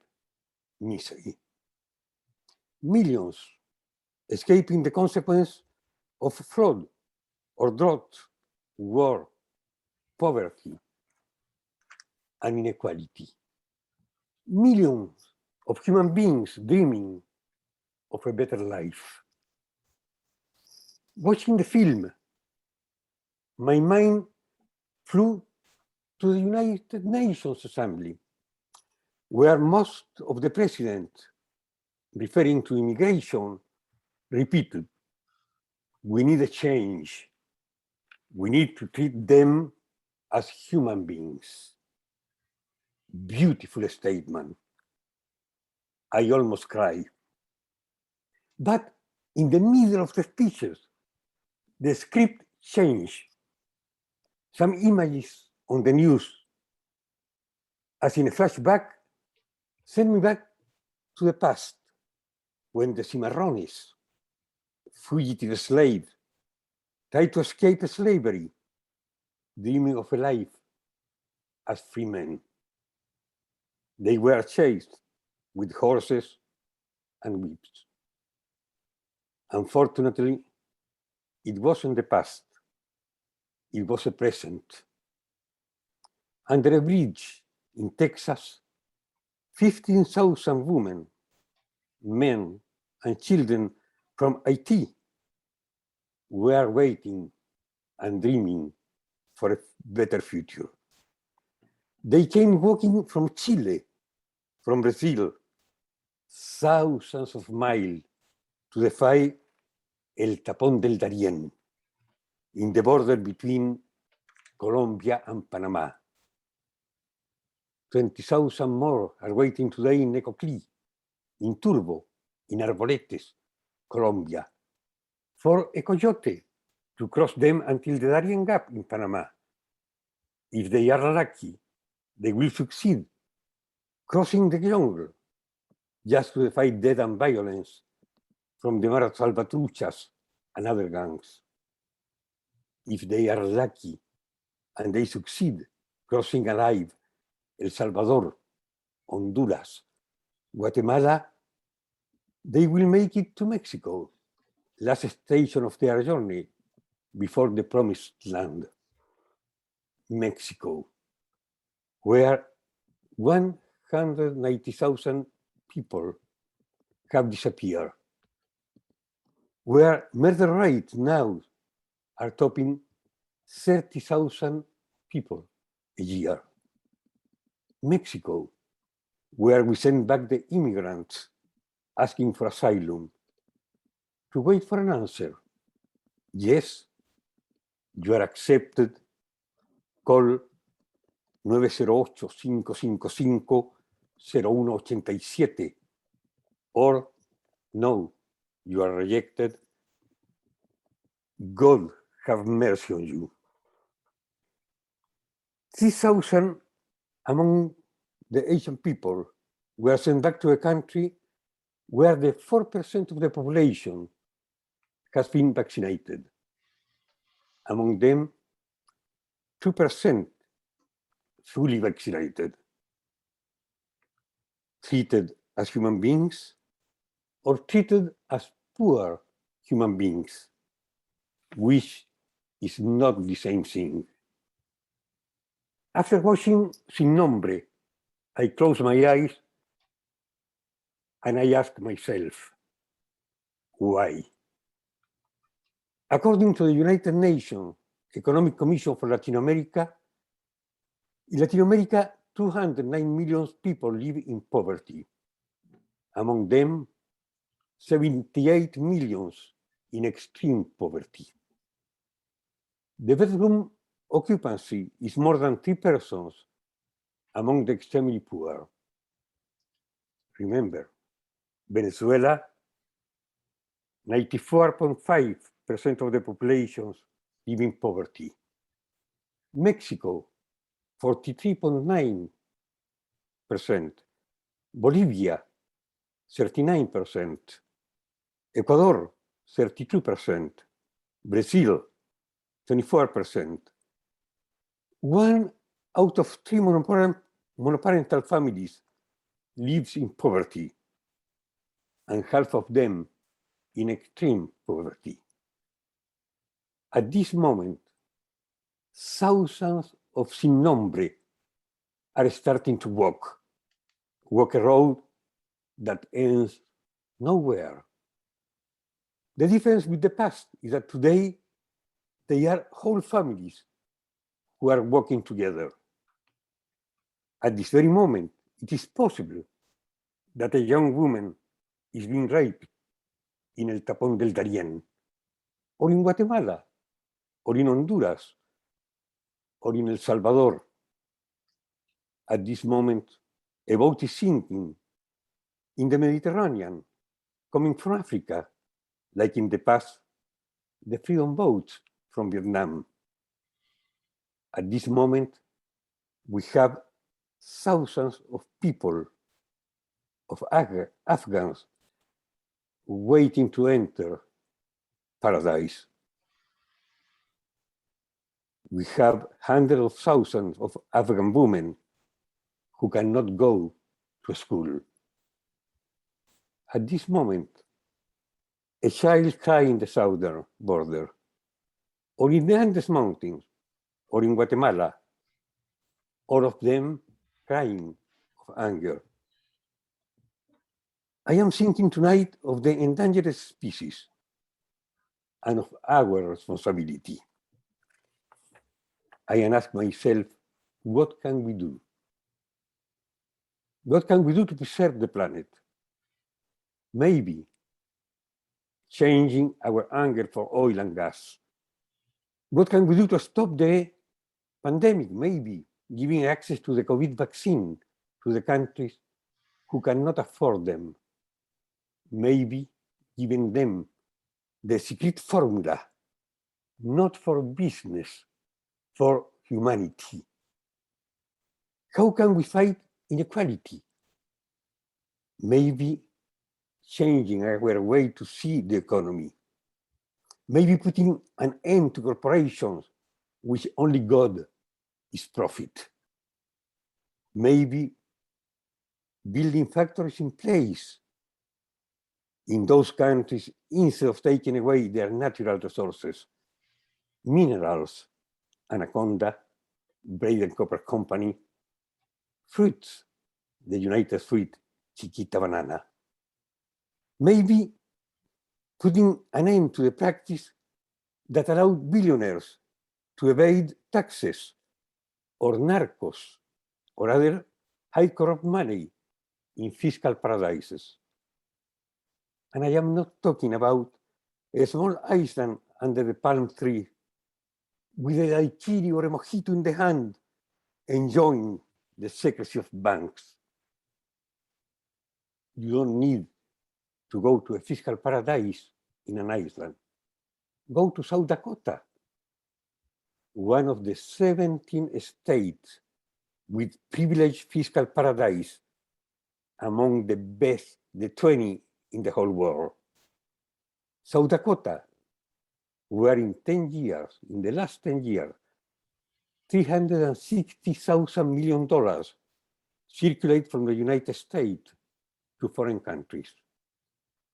misery. Millions escaping the consequence of flood or drought, war, poverty, and inequality. Millions of human beings dreaming of a better life. Watching the film, my mind flew to the United Nations Assembly, where most of the presidents, referring to immigration, repeated, we need a change. We need to treat them as human beings. Beautiful statement. I almost cried. But in the middle of the speeches, the script changed. Some images on the news, as in a flashback, sent me back to the past, when the cimarrones, fugitive slaves, tried to escape slavery, dreaming of a life as free men. They were chased with horses and whips. Unfortunately, it wasn't the past, it was a present. Under a bridge in Texas, 15,000 women, men, and children from Haiti were waiting and dreaming for a better future. They came walking from Chile, from Brazil, thousands of miles to defy El Tapón del Darién in the border between Colombia and Panama. 20,000 more are waiting today in Necoclí, in Turbo, in Arboletes, Colombia, for a coyote to cross them until the Darien Gap in Panama. If they are lucky, they will succeed, crossing the jungle, just to defy death and violence from the Maras Salvatruchas and other gangs. If they are lucky and they succeed, crossing alive El Salvador, Honduras, Guatemala, they will make it to Mexico, last station of their journey before the promised land. Mexico, where 190,000 people have disappeared, where murder rates now are topping 30,000 people a year. Mexico, where we send back the immigrants asking for asylum to wait for an answer. Yes, you are accepted. Call 908-555-0187, or no, you are rejected. God have mercy on you. 3,000 among the Asian people were sent back to a country where the 4% of the population has been vaccinated. Among them, 2% fully vaccinated, treated as human beings or treated as poor human beings, which is not the same thing. After watching Sin Nombre, I close my eyes and I ask myself, why? According to the United Nations Economic Commission for Latin America, in Latin America, 209 million people live in poverty. Among them, 78 million in extreme poverty. The bedroom occupancy is more than 3 persons among the extremely poor. Remember, Venezuela, 94.5% of the population live in poverty. Mexico, 43.9%. Bolivia, 39%. Ecuador, 32%. Brazil, 24%. 1 out of 3 monoparental families lives in poverty, and half of them in extreme poverty. At this moment, thousands of Sin Nombre are starting to walk a road that ends nowhere. The difference with the past is that today they are whole families who are walking together. At this very moment, it is possible that a young woman is being raped in El Tapón del Darién, or in Guatemala, or in Honduras, or in El Salvador. At this moment, a boat is sinking in the Mediterranean, coming from Africa, like in the past, the freedom boats from Vietnam. At this moment, we have thousands of people, of Afghans, waiting to enter paradise. We have hundreds of thousands of Afghan women who cannot go to school. At this moment, a child crying in the southern border, or in the Andes Mountains, or in Guatemala, all of them crying of anger. I am thinking tonight of the endangered species and of our responsibility. I am asking myself, what can we do? What can we do to preserve the planet? Maybe changing our anger for oil and gas. What can we do to stop the pandemic? Maybe giving access to the COVID vaccine to the countries who cannot afford them. Maybe giving them the secret formula, not for business, for humanity. How can we fight inequality? Maybe changing our way to see the economy. Maybe putting an end to corporations which only God is profit. Maybe building factories in place in those countries instead of taking away their natural resources, minerals, Anaconda, Braden Copper Company, fruits, the United Fruit, Chiquita Banana. Maybe putting an end to the practice that allowed billionaires to evade taxes, or narcos, or other high corrupt money in fiscal paradises. And I am not talking about a small island under the palm tree with a daiquiri or a mojito in the hand, enjoying the secrecy of banks. You don't need to go to a fiscal paradise in an island. Go to South Dakota, one of the 17 states with privileged fiscal paradise, among the best, the 20 in the whole world. South Dakota, where in 10 years, in the last 10 years, $360,000 million circulate from the United States to foreign countries.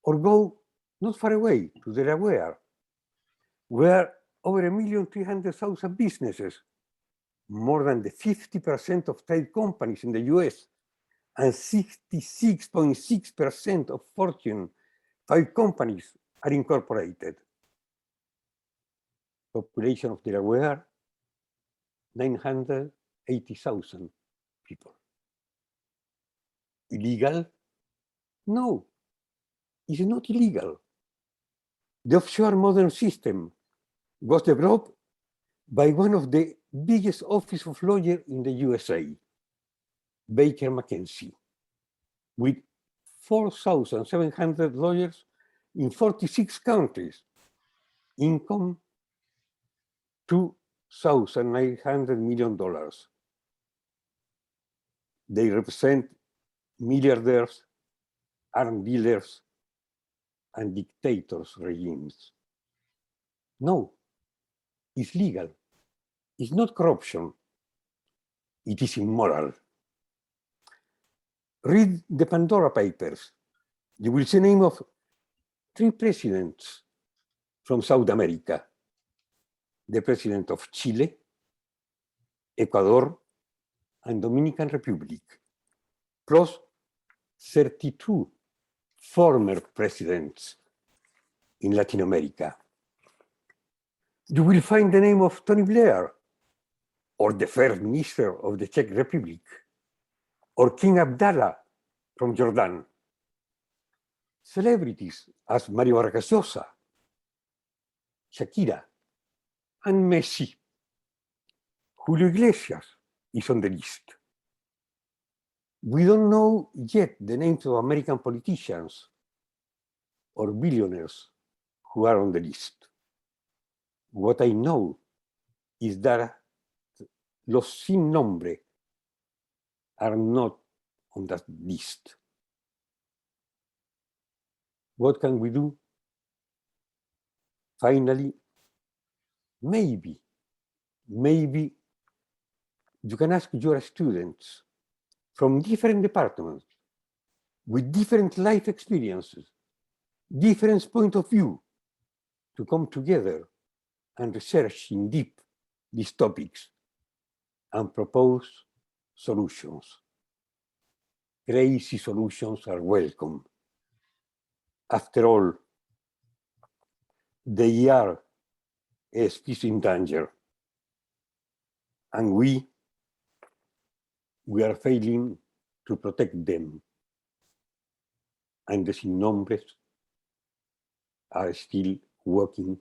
Or go not far away to Delaware, where over 1,300,000 businesses, more than the 50% of trade companies in the US, and 66.6% of Fortune 5 companies are incorporated. Population of Delaware, 980,000 people. Illegal? No, it's not illegal. The offshore modern system was developed by one of the biggest office of lawyers in the USA, Baker McKenzie, with 4,700 lawyers in 46 countries. Income, $2,900 million. They represent milliardaires, arms dealers, and dictators' regimes. No, it's legal. It's not corruption. It is immoral. Read the Pandora Papers. You will see the name of 3 presidents from South America. The president of Chile, Ecuador, and Dominican Republic, plus 32 former presidents in Latin America. You will find the name of Tony Blair, or the first minister of the Czech Republic, or King Abdallah from Jordan. Celebrities as Mario Vargas Llosa, Shakira, and Messi. Julio Iglesias is on the list. We don't know yet the names of American politicians or billionaires who are on the list. What I know is that los sin nombre are not on that list. What can we do? Finally, maybe you can ask your students from different departments with different life experiences, different point of view, to come together and research in deep these topics and propose solutions. Crazy solutions are welcome. After all, they are a species in danger, and we are failing to protect them. And the sin nombres are still working.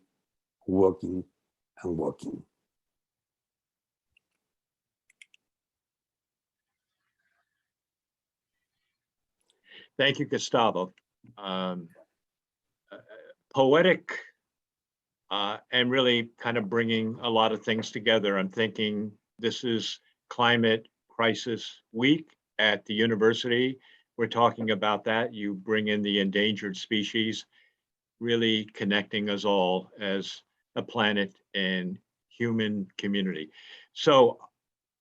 Thank you, Gustavo. Poetic and really kind of bringing a lot of things together. I'm thinking this is Climate Crisis Week at the university. We're talking about that. You bring in the endangered species, really connecting us all as a planet and human community. So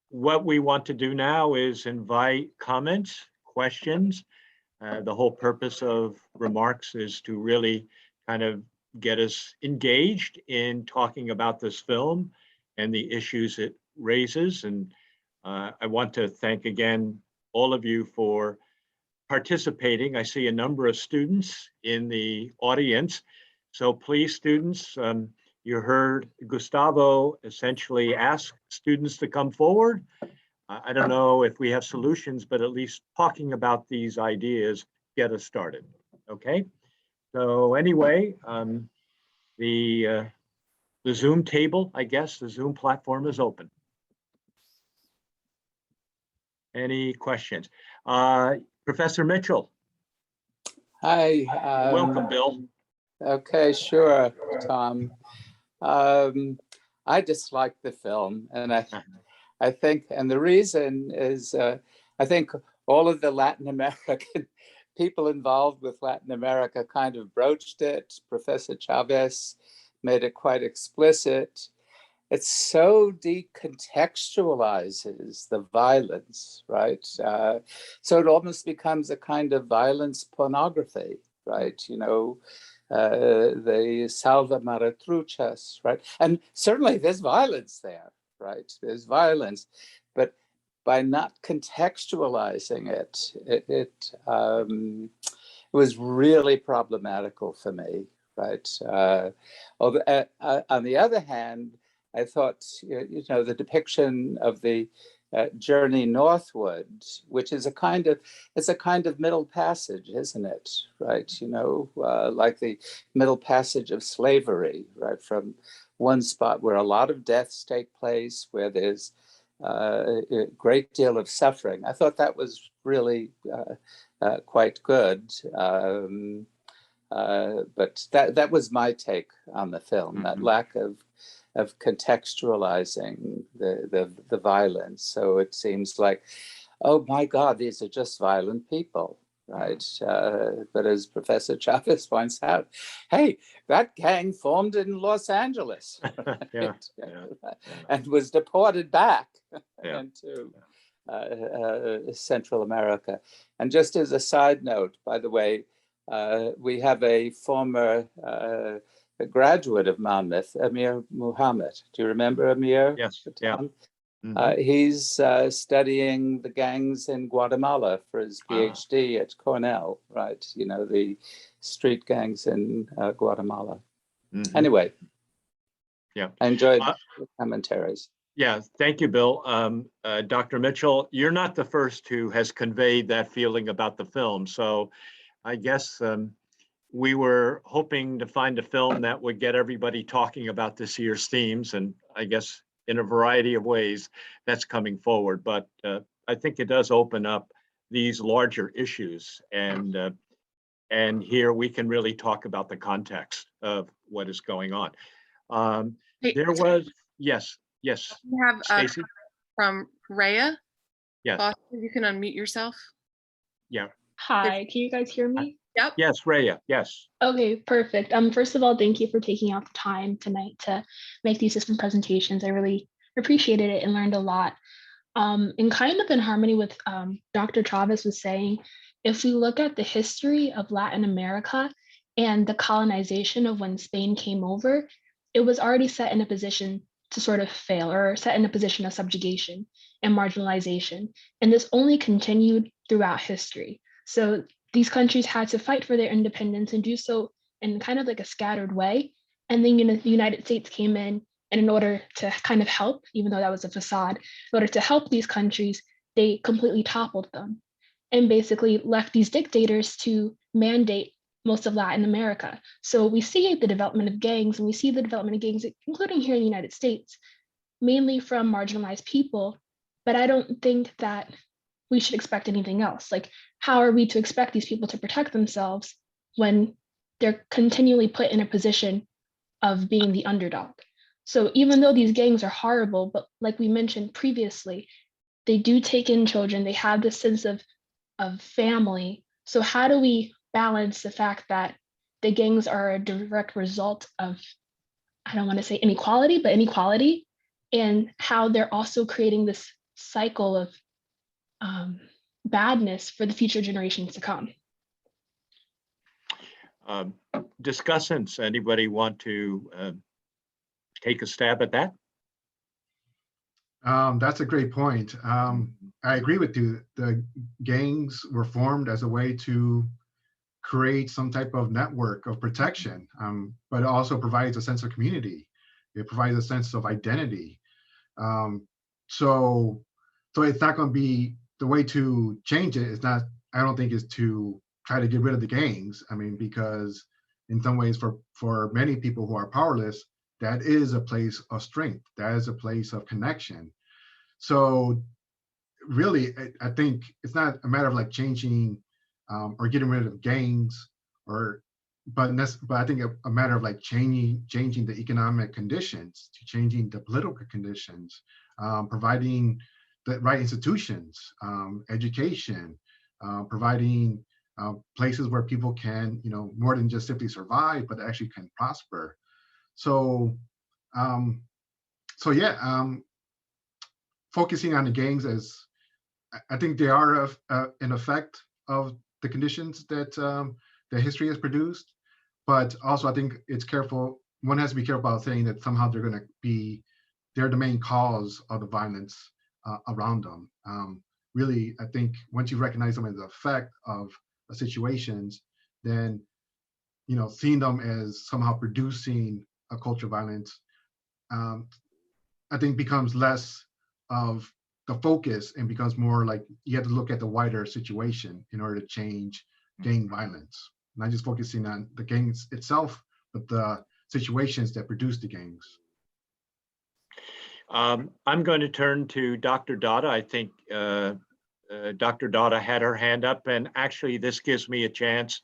what we want to do now is invite comments, questions. The whole purpose of remarks is to really kind of get us engaged in talking about this film and the issues it raises. And I want to thank again all of you for participating. I see a number of students in the audience. So please, students, you heard Gustavo essentially ask students to come forward. I don't know if we have solutions, but at least talking about these ideas get us started. Okay. So anyway, the Zoom table, I guess, the Zoom platform is open. Any questions? Professor Mitchell. Hi. Welcome, Bill. Okay, sure, Tom. I dislike the film, and I think, and the reason is, I think all of the Latin American people involved with Latin America kind of broached it. Professor Chavez made it quite explicit. It so decontextualizes the violence, right? So it almost becomes a kind of violence pornography, right? You know, the Salva Maratruchas, right? And certainly there's violence there, right? There's violence, but by not contextualizing it was really problematical for me, right? On the other hand, I thought, you know, the depiction of the journey northward, which is it's a kind of middle passage, isn't it? Right? You know, like the middle passage of slavery, right? From one spot where a lot of deaths take place, where there's a great deal of suffering. I thought that was really quite good. But that was my take on the film, that lack of contextualizing the violence. So it seems like, oh my God, these are just violent people, right? But as Professor Chavez points out, hey, that gang formed in Los Angeles, right? And was deported back into Central America. And just as a side note, by the way, we have a former a graduate of Monmouth, Amir Muhammad. Do you remember Amir? Yes. Yeah. He's studying the gangs in Guatemala for his PhD at Cornell, right? You know, the street gangs in Guatemala. Anyway, I enjoyed the commentaries. Yeah, thank you, Bill. Dr. Mitchell, you're not the first who has conveyed that feeling about the film. So I guess we were hoping to find a film that would get everybody talking about this year's themes. And I guess in a variety of ways that's coming forward. But I think it does open up these larger issues. And here we can really talk about the context of what is going on. Hey, There was, yes. we have Stacy? from Rhea. Yes. Foster, you can unmute yourself. Yeah. Hi, can you guys hear me? Yep. Yes, Rhea. Yes. Okay, perfect. First of all, thank you for taking out the time tonight to make these different presentations. I really appreciated it and learned a lot. And kind of in harmony with Dr. Chavez was saying, if we look at the history of Latin America and the colonization of when Spain came over, it was already set in a position to sort of fail or set in a position of subjugation and marginalization. And this only continued throughout history. So these countries had to fight for their independence and do so in kind of like a scattered way. And then the United States came in, and in order to kind of help, even though that was a facade, in order to help these countries, they completely toppled them and basically left these dictators to mandate most of Latin America. So we see the development of gangs, and we see the development of gangs, including here in the United States, mainly from marginalized people. But I don't think that we should expect anything else. Like, how are we to expect these people to protect themselves when they're continually put in a position of being the underdog? So even though these gangs are horrible, but like we mentioned previously, they do take in children, they have this sense of family. So how do we balance the fact that the gangs are a direct result of, I don't want to say inequality, but inequality, and how they're also creating this cycle of badness for the future generations to come? Discussants, anybody want to take a stab at that? That's a great point. I agree with you. The gangs were formed as a way to create some type of network of protection, but it also provides a sense of community. It provides a sense of identity. So it's not going to be, the way to change it is not, I don't think, is to try to get rid of the gangs. I mean, because in some ways for many people who are powerless, that is a place of strength. That is a place of connection. So really, I think it's not a matter of like changing or getting rid of gangs, but I think a matter of like changing the economic conditions, to changing the political conditions, providing the right institutions, education, providing places where people can, more than just simply survive, but actually can prosper. So yeah, focusing on the gangs, as I think they are an effect of the conditions that that history has produced, but also I think one has to be careful about saying that somehow they're the main cause of the violence around them. Really, I think once you recognize them as the effect of situations, then seeing them as somehow producing a culture of violence, I think becomes less of the focus and becomes more like you have to look at the wider situation in order to change gang violence. Not just focusing on the gangs itself, but the situations that produce the gangs. I'm going to turn to Dr. Dada. I think Dr. Dada had her hand up, and actually this gives me a chance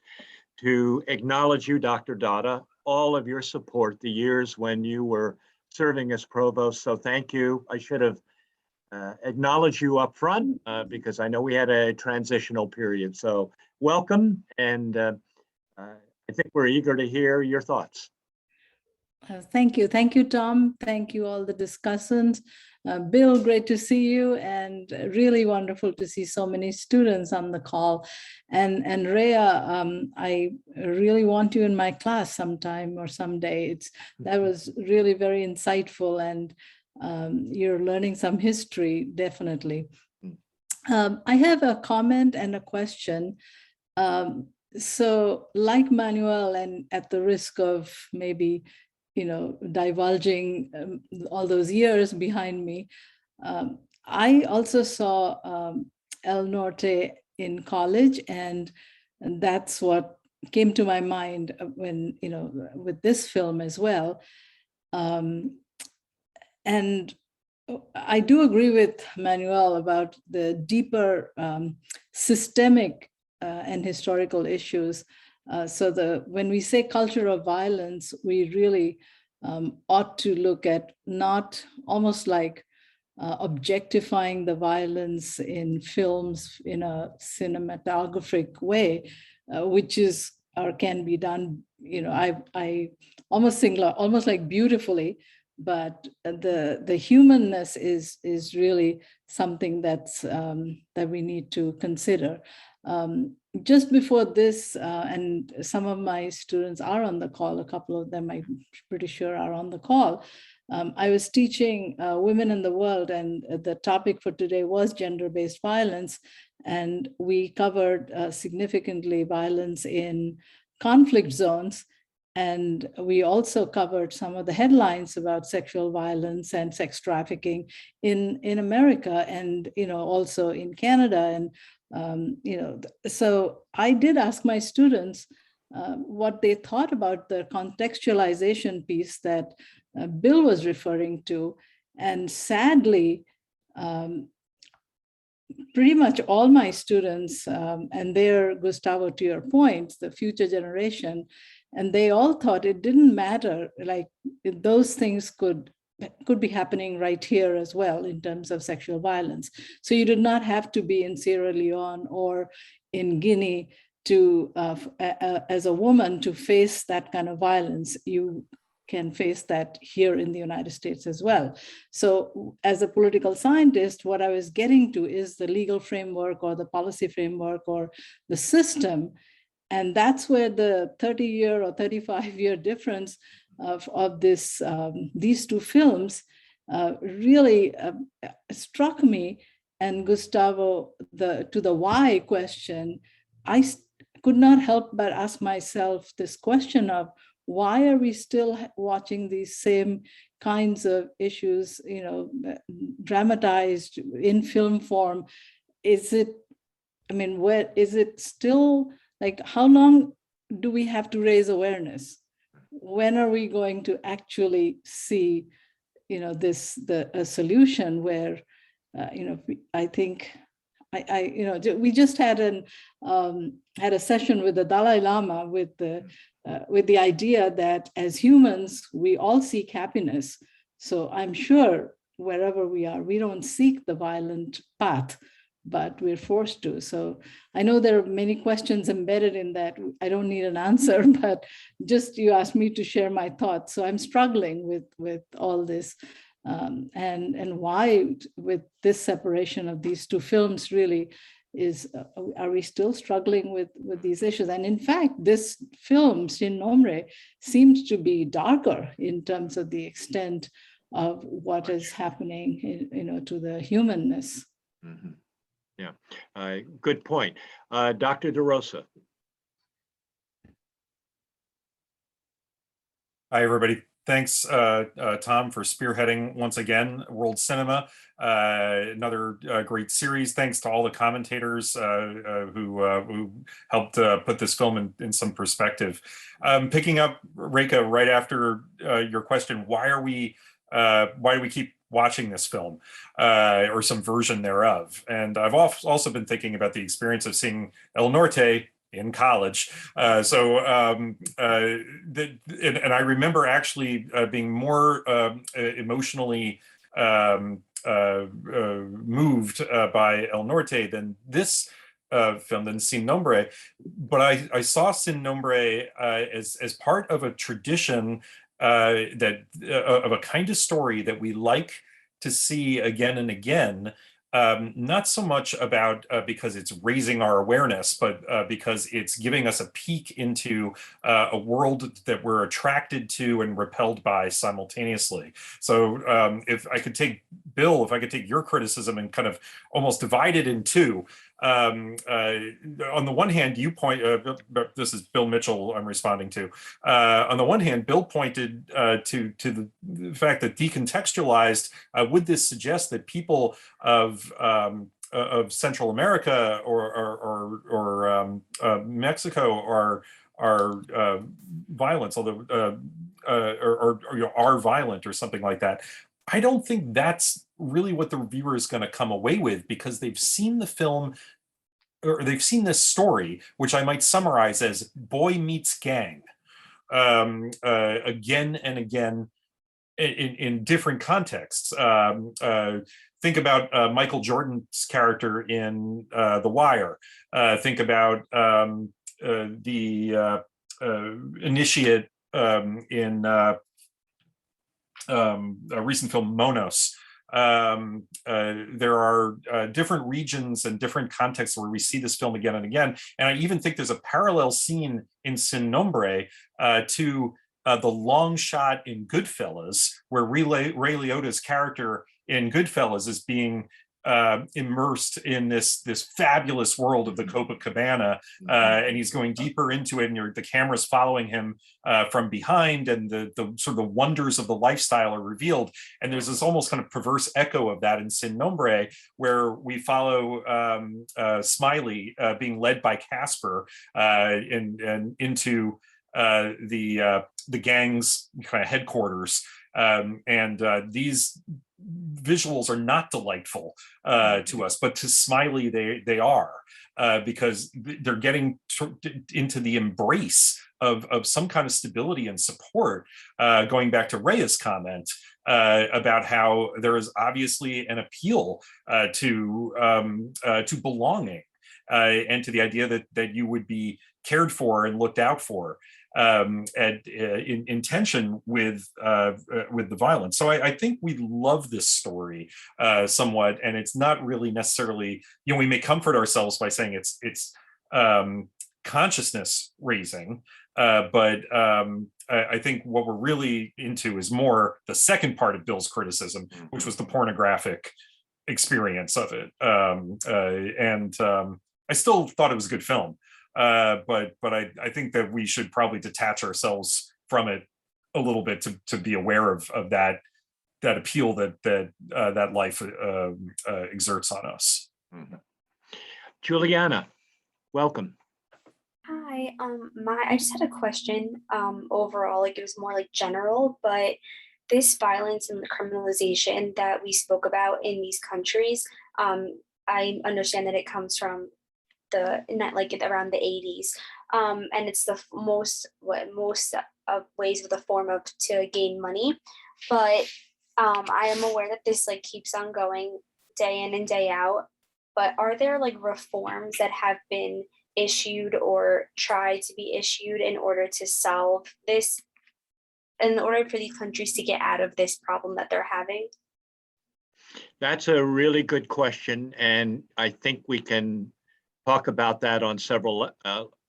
to acknowledge you, Dr. Dada, all of your support the years when you were serving as provost. So thank you. I should have acknowledged you up front because I know we had a transitional period. So welcome, and I think we're eager to hear your thoughts. Thank you, Tom. Thank you, all the discussants. Bill, great to see you, and really wonderful to see so many students on the call. And Rhea, I really want you in my class sometime or someday. That was really very insightful, and you're learning some history, definitely. I have a comment and a question. So like Manuel, and at the risk of maybe divulging all those years behind me. I also saw El Norte in college, and that's what came to my mind when, with this film as well. And I do agree with Manuel about the deeper systemic and historical issues. When we say culture of violence, we really ought to look at not almost like objectifying the violence in films in a cinematographic way, which is or can be done. I almost think almost like beautifully, but the humanness is really something that's that we need to consider. Just before this, and some of my students are on the call, a couple of them I'm pretty sure are on the call. I was teaching Women in the World, and the topic for today was gender-based violence. And we covered significantly violence in conflict zones. And we also covered some of the headlines about sexual violence and sex trafficking in America, and also in Canada. And so I did ask my students what they thought about the contextualization piece that Bill was referring to. And sadly, pretty much all my students, and they're, Gustavo, to your point, the future generation, and they all thought it didn't matter, like those things could be happening right here as well in terms of sexual violence. So you did not have to be in Sierra Leone or in Guinea to, as a woman, to face that kind of violence. You can face that here in the United States as well. So as a political scientist, what I was getting to is the legal framework or the policy framework or the system. And that's where the 30-year or 35-year difference of this these two films really struck me. And Gustavo, to the why question, I could not help but ask myself this question of, why are we still watching these same kinds of issues, dramatized in film form? Is it, where is it still, like, how long do we have to raise awareness? When are we going to actually see, a solution where, I think, we just had a session with the Dalai Lama with the idea that as humans, we all seek happiness. So I'm sure wherever we are, we don't seek the violent path, but we're forced to. So I know there are many questions embedded in that. I don't need an answer, but just you asked me to share my thoughts. So I'm struggling with all this. And why, with this separation of these two films, really is, are we still struggling with these issues? And in fact, this film, Sin Nombre, seems to be darker in terms of the extent of what is happening, to the humanness. Mm-hmm. Yeah, good point. Dr. DeRosa. Hi, everybody. Thanks, Tom, for spearheading once again World Cinema. Another great series. Thanks to all the commentators who helped put this film in some perspective. Picking up, Reka, right after your question, why do we keep watching this film or some version thereof? And I've also been thinking about the experience of seeing El Norte in college. And I remember actually being more emotionally moved by El Norte than this film, than Sin Nombre. But I saw Sin Nombre as part of a tradition of a kind of story that we like to see again and again. Not so much about because it's raising our awareness, but because it's giving us a peek into a world that we're attracted to and repelled by simultaneously. So if I could take, Bill, if I could take your criticism and kind of almost divide it in two, on the one hand, you point, this is Bill Mitchell I'm responding to. On the one hand, Bill pointed to the fact that decontextualized, would this suggest that people of Central America or Mexico are violent, although or are violent or something like that? I don't think that's really what the viewer is going to come away with, because they've seen the film, or they've seen this story, which I might summarize as boy meets gang, again and again in different contexts. Think about Michael Jordan's character in The Wire. Think about the initiate in a recent film, Monos. There are different regions and different contexts where we see this film again and again. And I even think there's a parallel scene in Sin Nombre to the long shot in Goodfellas, where Ray Liotta's character in Goodfellas is being immersed in this fabulous world of the Copacabana, and he's going deeper into it, and the camera's following him from behind, and the sort of the wonders of the lifestyle are revealed. And there's this almost kind of perverse echo of that in Sin Nombre, where we follow Smiley being led by Casper and into the gang's kind of headquarters, and these visuals are not delightful to us, but to Smiley they are, because they're getting into the embrace of some kind of stability and support, going back to Rhea's comment about how there is obviously an appeal to belonging, and to the idea that you would be cared for and looked out for, and in tension with the violence. So I think we love this story somewhat, and it's not really necessarily, we may comfort ourselves by saying it's consciousness raising, but I think what we're really into is more the second part of Bill's criticism, which was the pornographic experience of it. And I still thought it was a good film. But I think that we should probably detach ourselves from it a little bit to be aware of that appeal that life exerts on us. Mm-hmm. Juliana, welcome. Hi, I just had a question. Overall, like it was more like general, but this violence and the criminalization that we spoke about in these countries, I understand that it comes from around the 80s, and it's the most of ways of the form of to gain money, but I am aware that this like keeps on going day in and day out. But are there like reforms that have been issued or tried to be issued in order to solve this, in order for these countries to get out of this problem that they're having? That's a really good question, and I think we can talk about that on several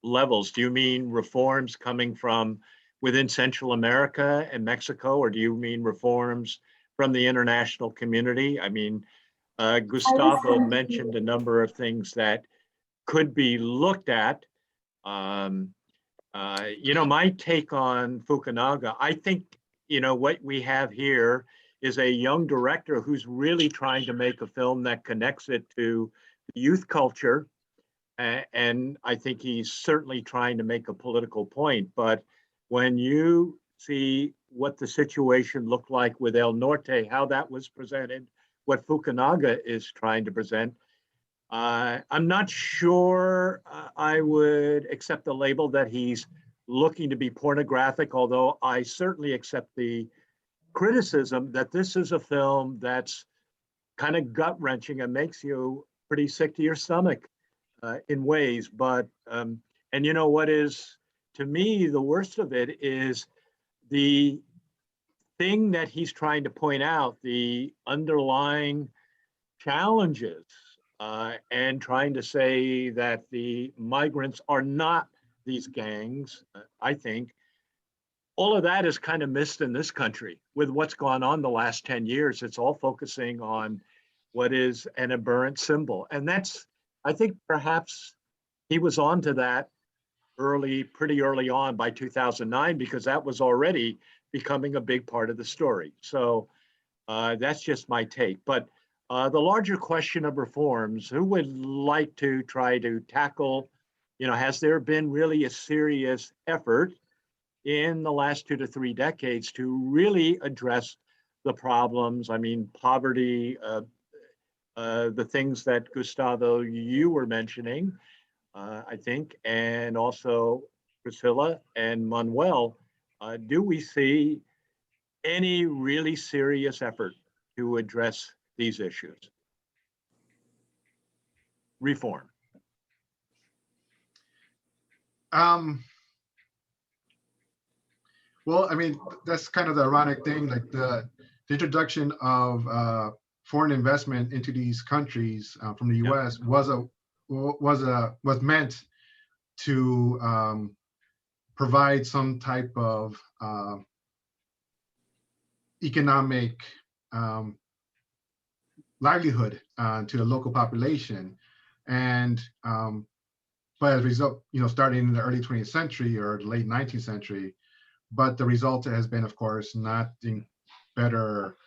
levels. Do you mean reforms coming from within Central America and Mexico, or do you mean reforms from the international community? I mean, Gustavo mentioned a number of things that could be looked at. My take on Fukunaga, I think, what we have here is a young director who's really trying to make a film that connects it to youth culture. And I think he's certainly trying to make a political point. But when you see what the situation looked like with El Norte, how that was presented, what Fukunaga is trying to present, I'm not sure I would accept the label that he's looking to be pornographic, although I certainly accept the criticism that this is a film that's kind of gut-wrenching and makes you pretty sick to your stomach. In ways, but and what is, to me, the worst of it is the thing that he's trying to point out, the underlying challenges, and trying to say that the migrants are not these gangs. I think all of that is kind of missed in this country with what's gone on the last 10 years. It's all focusing on what is an aberrant symbol, and that's I think perhaps he was onto that pretty early on by 2009, because that was already becoming a big part of the story. So that's just my take. But the larger question of reforms, who would like to try to tackle, has there been really a serious effort in the last 2 to 3 decades to really address the problems? I mean, poverty, the things that Gustavo, you were mentioning, I think, and also Priscilla and Manuel, do we see any really serious effort to address these issues? Reform. Well, I mean, that's kind of the ironic thing, like the introduction of foreign investment into these countries from the U.S. was meant to provide some type of economic livelihood to the local population, and but as a result, starting in the early 20th century or late 19th century, but the result has been, of course, not in better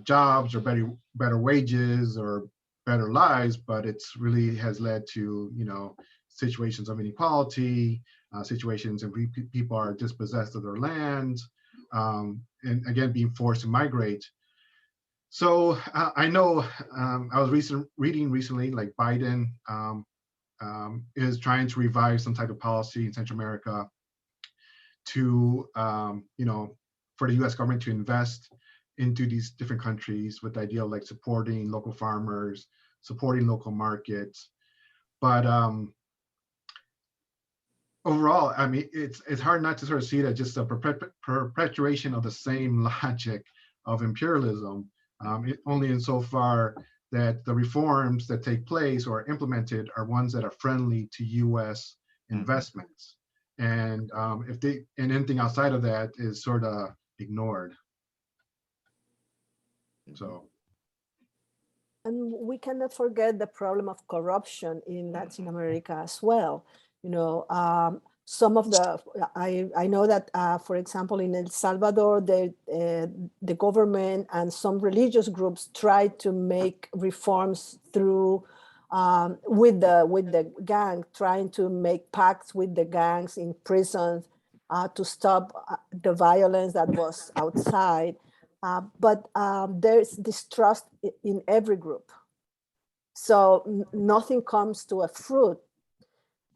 jobs or better wages or better lives, but it's really has led to situations of inequality, situations in which people are dispossessed of their lands, and again being forced to migrate. So I know I was reading recently, like Biden is trying to revive some type of policy in Central America to for the U.S. government to invest into these different countries with the idea of like supporting local farmers, supporting local markets. But overall, I mean, it's hard not to sort of see that just a perpetuation of the same logic of imperialism, only insofar that the reforms that take place or are implemented are ones that are friendly to U.S. investments. And and anything outside of that is sort of ignored. So. And we cannot forget the problem of corruption in Latin America as well. Some of I know that, for example, in El Salvador, the government and some religious groups tried to make reforms through with the gang, trying to make pacts with the gangs in prisons to stop the violence that was outside. But there's distrust in every group. So nothing comes to a fruit,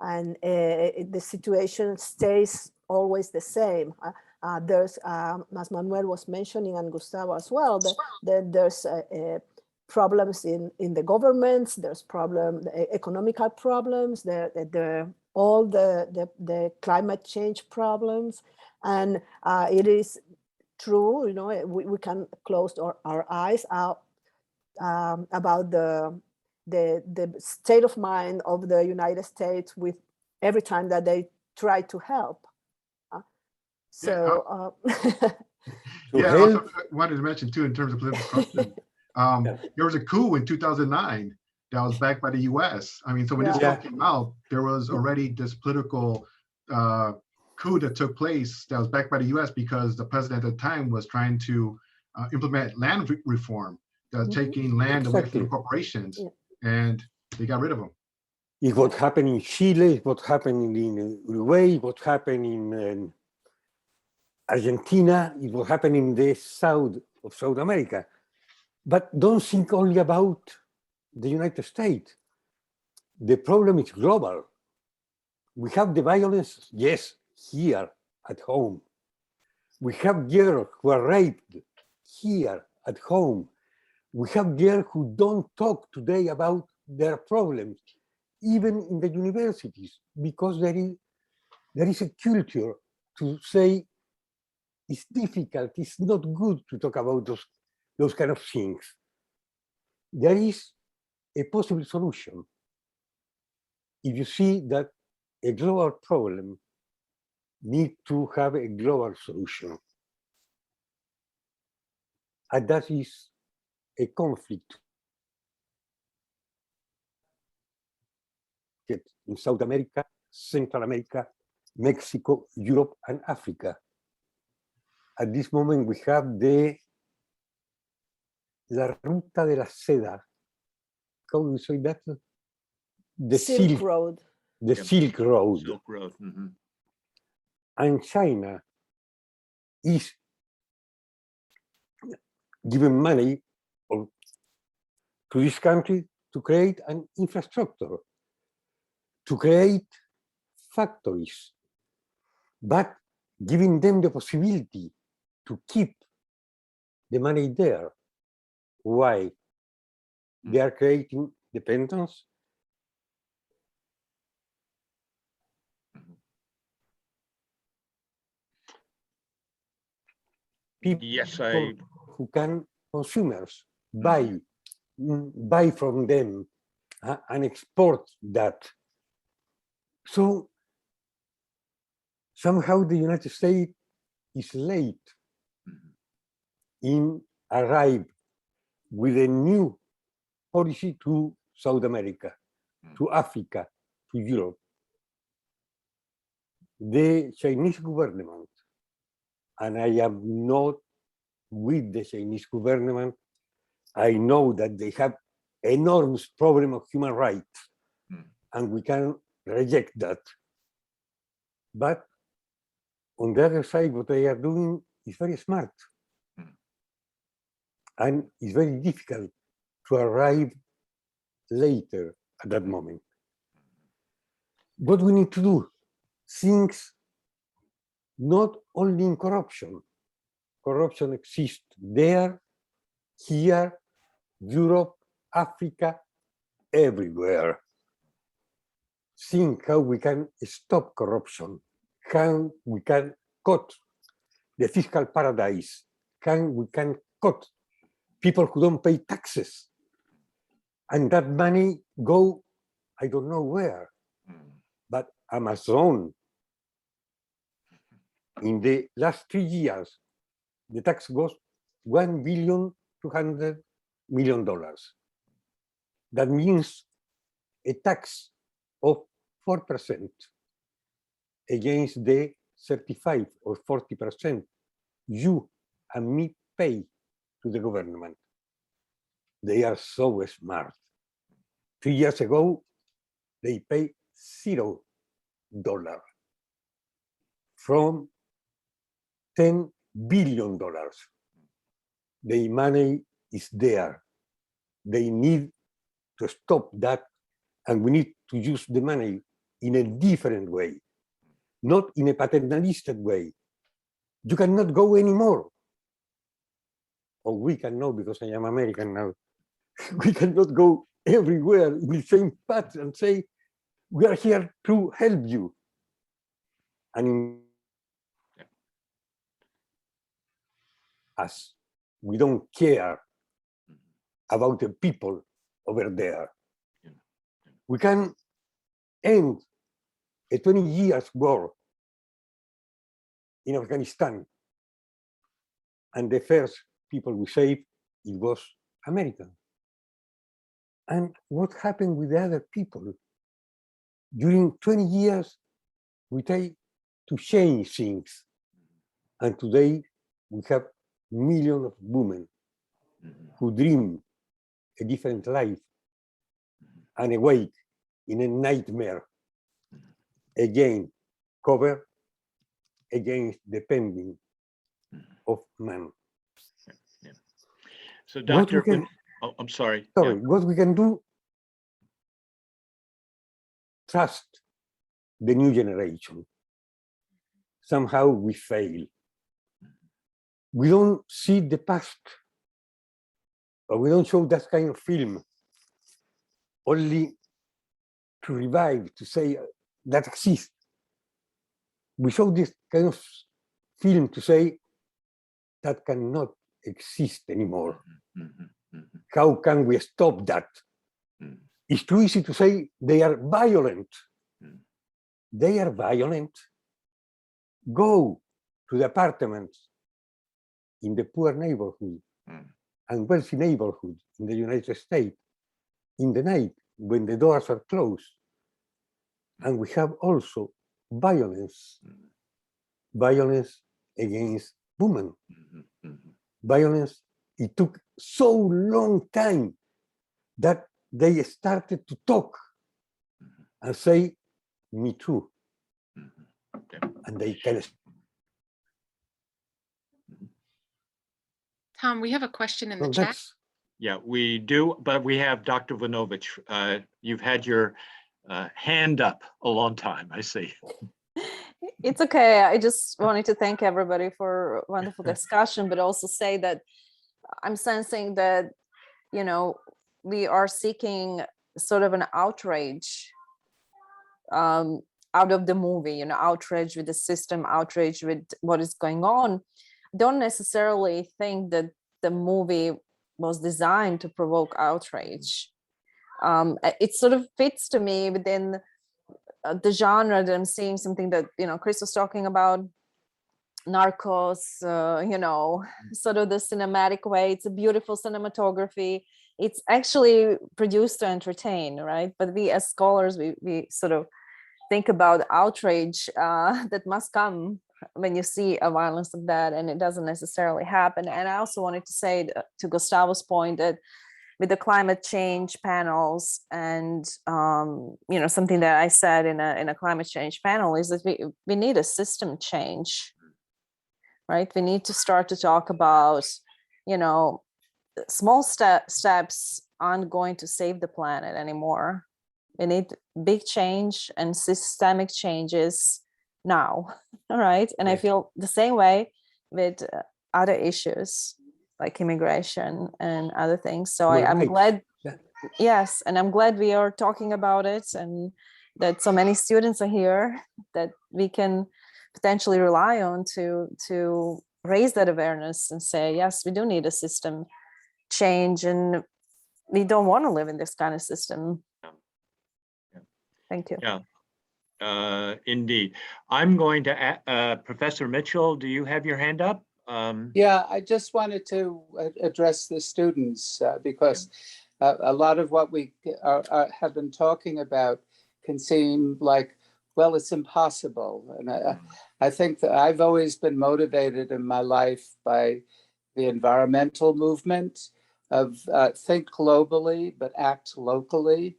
and the situation stays always the same. There's, as Manuel was mentioning, and Gustavo as well, there's problems in the governments, there's economical problems, all the climate change problems, and it is true, we can close our eyes out about the state of mind of the United States with every time that they try to help. So yeah, I also wanted to mention too, in terms of political corruption, there was a coup in 2009 that was backed by the U.S. I mean, so when this film came out, there was already this political coup that took place that was backed by the U.S. because the president at the time was trying to implement land reform, taking land away from corporations, and they got rid of them. It's what happened in Chile, what happened in Uruguay, what happened in Argentina, it will happen in the south of South America. But don't think only about the United States. The problem is global. We have the violence, yes, here at home. We have girls who are raped here at home. We have girls who don't talk today about their problems, even in the universities, because there is a culture to say it's difficult, it's not good to talk about those kind of things. There is a possible solution. If you see that a global problem needs to have a global solution, and that is a conflict market in South America, Central America, Mexico, Europe, and Africa. At this moment, we have la ruta de la seda. How do you say that? The Silk Road. The Silk Road. Silk Road. And China is giving money to this country to create an infrastructure, to create factories, but giving them the possibility to keep the money there. Why? They are creating dependence. People who can, consumers, buy from them and export that. So somehow the United States is late in arrive with a new policy to South America, to Africa, to Europe. The Chinese government, and I am not with the Chinese government, I know that they have enormous problem of human rights, and we can reject that. But on the other side, what they are doing is very smart. And it's very difficult to arrive later at that moment. What we need to do? Things not only in corruption. Corruption exists there, here, Europe, Africa, everywhere. Think how we can stop corruption, how we can cut the fiscal paradise, how we can cut people who don't pay taxes. And that money go, I don't know where, but Amazon, in the last 3 years, the tax goes $1,200,000,000. That means a tax of 4% against the 35 or 40% you and me pay to the government. They are so smart. 3 years ago, they paid $0 from $10 billion. The money is there. They need to stop that, and we need to use the money in a different way, not in a paternalistic way. You cannot go anymore. Or we cannot, because I am American now. We cannot go everywhere in the same path and say, we are here to help you. And us, we don't care about the people over there. We can end a 20 years war in Afghanistan. And the first people we saved, it was American. And what happened with the other people? During 20 years, we tried to change things. And today, we have millions of women who dream a different life and awake in a nightmare, again, cover against depending of man. So, Doctor, I'm sorry. Sorry, what we can do? Trust the new generation. Somehow we fail. We don't see the past, or we don't show that kind of film only to revive, to say that exists. We show this kind of film to say that cannot exist anymore. How can we stop that? It's too easy to say they are violent. They are violent. Go to the apartments in the poor neighborhood and wealthy neighborhood in the United States in the night when the doors are closed And we have also violence, violence against women. Violence, it took so long time that they started to talk and say, me too. And they can. Tom, we have a question in the Well, chat. that's, Yeah, we do, but we have Dr. Vinovich. You've had your hand up a long time, I see. It's okay. I just wanted to thank everybody for a wonderful discussion, but also say that I'm sensing that, you know, we are seeking sort of an outrage out of the movie, you know, outrage with the system, outrage with what is going on. Don't necessarily think that the movie was designed to provoke outrage. It sort of fits to me within the genre that I'm seeing, something that, you know, Chris was talking about, Narcos, you know, sort of the cinematic way. It's a beautiful cinematography. It's actually produced to entertain, right? But we as scholars, we sort of think about outrage that must come when you see a violence like that, and it doesn't necessarily happen. And I also wanted to say to Gustavo's point that with the climate change panels and you know, something that I said in a climate change panel is that we need a system change, right? We need to start to talk about, you know, small steps aren't going to save the planet anymore. We need big change and systemic changes now, all right? And I feel the same way with other issues like immigration and other things. So I'm glad, yes, and I'm glad we are talking about it and that so many students are here that we can potentially rely on to raise that awareness and say, yes, we do need a system change and we don't want to live in this kind of system. Thank you. Yeah, indeed. I'm going to, Professor Mitchell, do you have your hand up? Yeah, I just wanted to address the students because a lot of what we have been talking about can seem like, well, it's impossible. And I think that I've always been motivated in my life by the environmental movement of think globally, but act locally.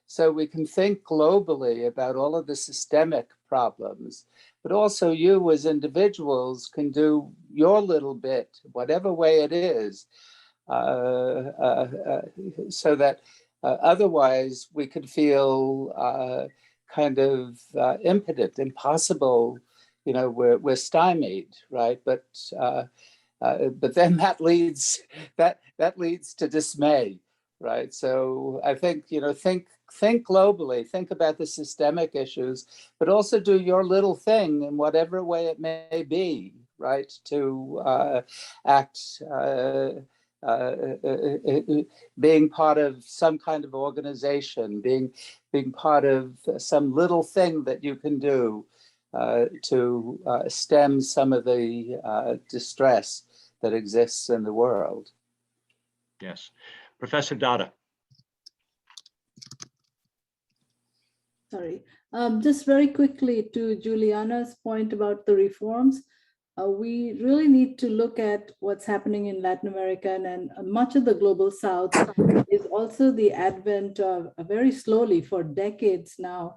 So we can think globally about all of the systemic problems, but also you as individuals can do your little bit, whatever way it is, so that otherwise we could feel kind of impotent, impossible, you know, we're stymied, right? But then that leads to dismay, right? So I think, you know, think globally, think about the systemic issues, but also do your little thing in whatever way it may be, right? To act, being part of some kind of organization, being part of some little thing that you can do to stem some of the distress that exists in the world. Yes. Professor Dada. Sorry, just very quickly to Juliana's point about the reforms. We really need to look at what's happening in Latin America and much of the global South is also the advent of very slowly for decades now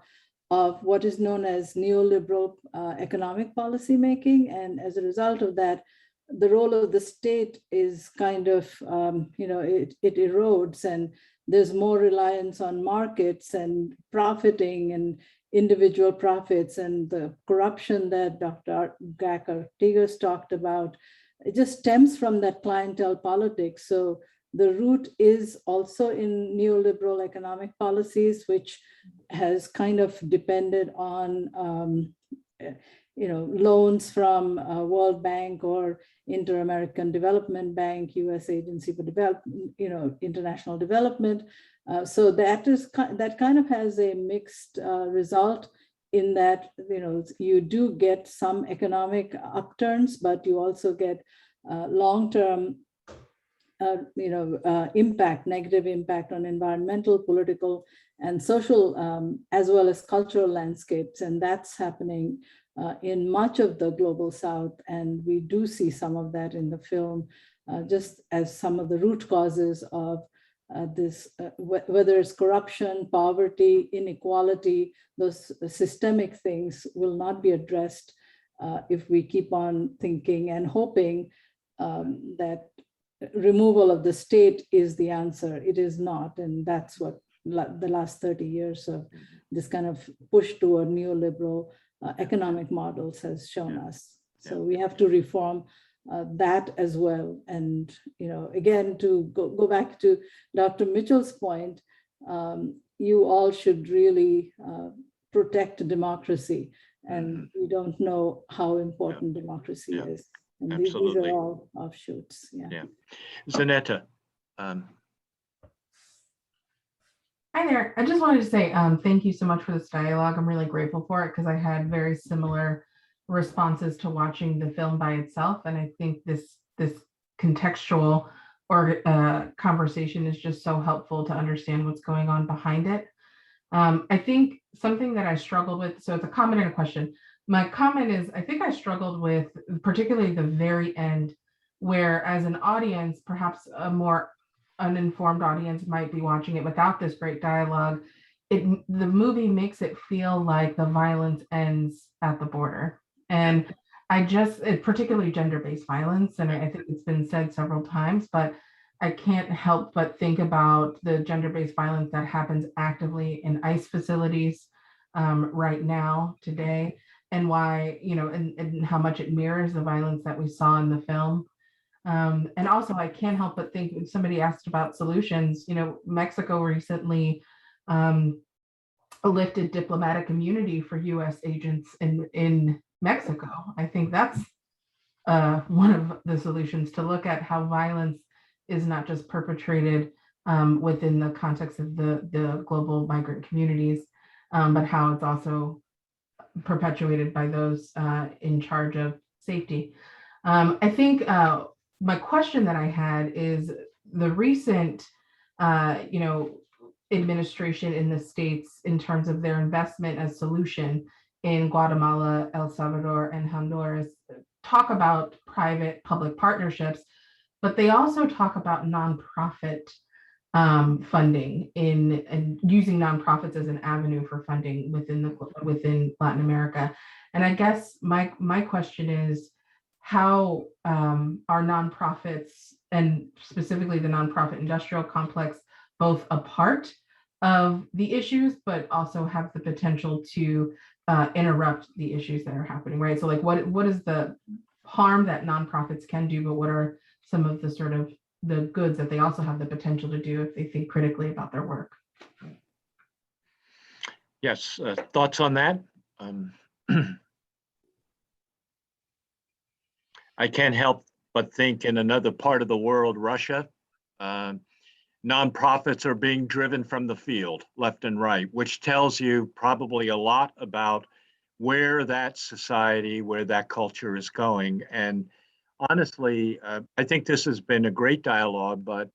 of what is known as neoliberal economic policy making. And as a result of that, the role of the state is kind of, you know, it erodes and there's more reliance on markets and profiting and individual profits and the corruption that Dr. Gac-Artigas talked about. It just stems from that clientele politics. So the root is also in neoliberal economic policies, which has kind of depended on you know, loans from World Bank or Inter-American Development Bank, U.S. Agency for Development, you know, International Development. So that kind of has a mixed result in that, you know, you do get some economic upturns, but you also get long-term impact, negative impact on environmental, political, and social, as well as cultural landscapes. And that's happening in much of the global South. And we do see some of that in the film, just as some of the root causes of this, whether it's corruption, poverty, inequality, those systemic things will not be addressed if we keep on thinking and hoping that removal of the state is the answer. It is not. And that's what the last 30 years of this kind of push toward neoliberal economic models has shown us. So we have to reform that as well. And, again, to go back to Dr. Mitchell's point, you all should really protect democracy. And we don't know how important democracy is. And these are all offshoots. Yeah. Zanetta. Hi there. I just wanted to say thank you so much for this dialogue. I'm really grateful for it because I had very similar responses to watching the film by itself. And I think this contextual conversation is just so helpful to understand what's going on behind it. I think something that I struggled with, so it's a comment and a question. My comment is, I think I struggled with particularly the very end, where as an audience, perhaps a more uninformed audience might be watching it without this great dialogue. The movie makes it feel like the violence ends at the border. And particularly gender-based violence, and I think it's been said several times, but I can't help but think about the gender-based violence that happens actively in ICE facilities right now, today, and why, and how much it mirrors the violence that we saw in the film. And also, I can't help but think, when somebody asked about solutions, Mexico recently lifted diplomatic immunity for US agents in Mexico. I think that's one of the solutions, to look at how violence is not just perpetrated within the context of the global migrant communities, but how it's also perpetuated by those in charge of safety. I think my question that I had is the recent, administration in the States in terms of their investment as solution in Guatemala, El Salvador, and Honduras talk about private-public partnerships, but they also talk about nonprofit funding and using nonprofits as an avenue for funding within Latin America. And I guess my question is, how are nonprofits, and specifically the nonprofit industrial complex, both a part of the issues, but also have the potential to interrupt the issues that are happening, right? So, like, what is the harm that nonprofits can do, but what are some of the sort of the goods that they also have the potential to do if they think critically about their work? Yes, thoughts on that? I can't help but think, in another part of the world, Russia, nonprofits are being driven from the field, left and right, which tells you probably a lot about where that society, where that culture is going. And honestly, I think this has been a great dialogue, but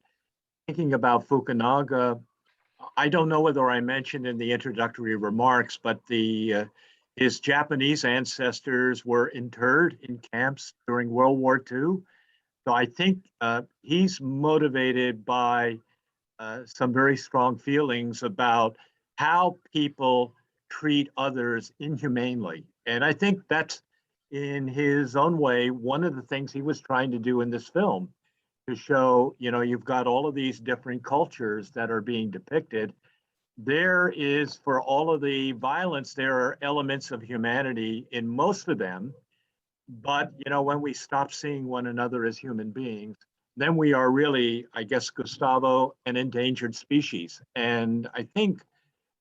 thinking about Fukunaga, I don't know whether I mentioned in the introductory remarks, but his Japanese ancestors were interred in camps during World War II. So I think he's motivated by some very strong feelings about how people treat others inhumanely. And I think that's, in his own way, one of the things he was trying to do in this film, to show, you've got all of these different cultures that are being depicted. There is, for all of the violence, there are elements of humanity in most of them. But, when we stop seeing one another as human beings, then we are really, I guess, Gustavo, an endangered species. And I think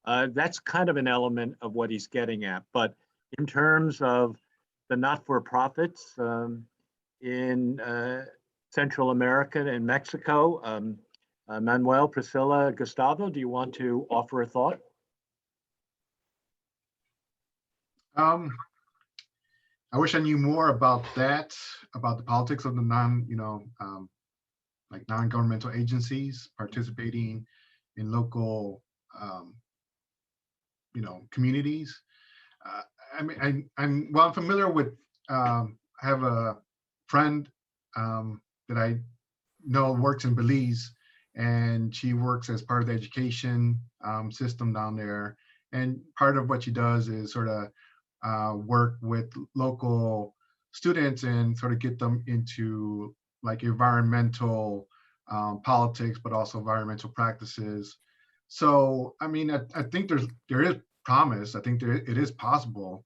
that's kind of an element of what he's getting at. But in terms of the not-for-profits in Central America and Mexico, Manuel, Priscilla, Gustavo, do you want to offer a thought? I wish I knew more about that, about the politics of the like non-governmental agencies participating in local, communities. I'm familiar with. I have a friend that I know works in Belize, and she works as part of the education system down there. And part of what she does is sort of work with local students and sort of get them into like environmental politics, but also environmental practices. So, I mean, I think there is promise. I think it is possible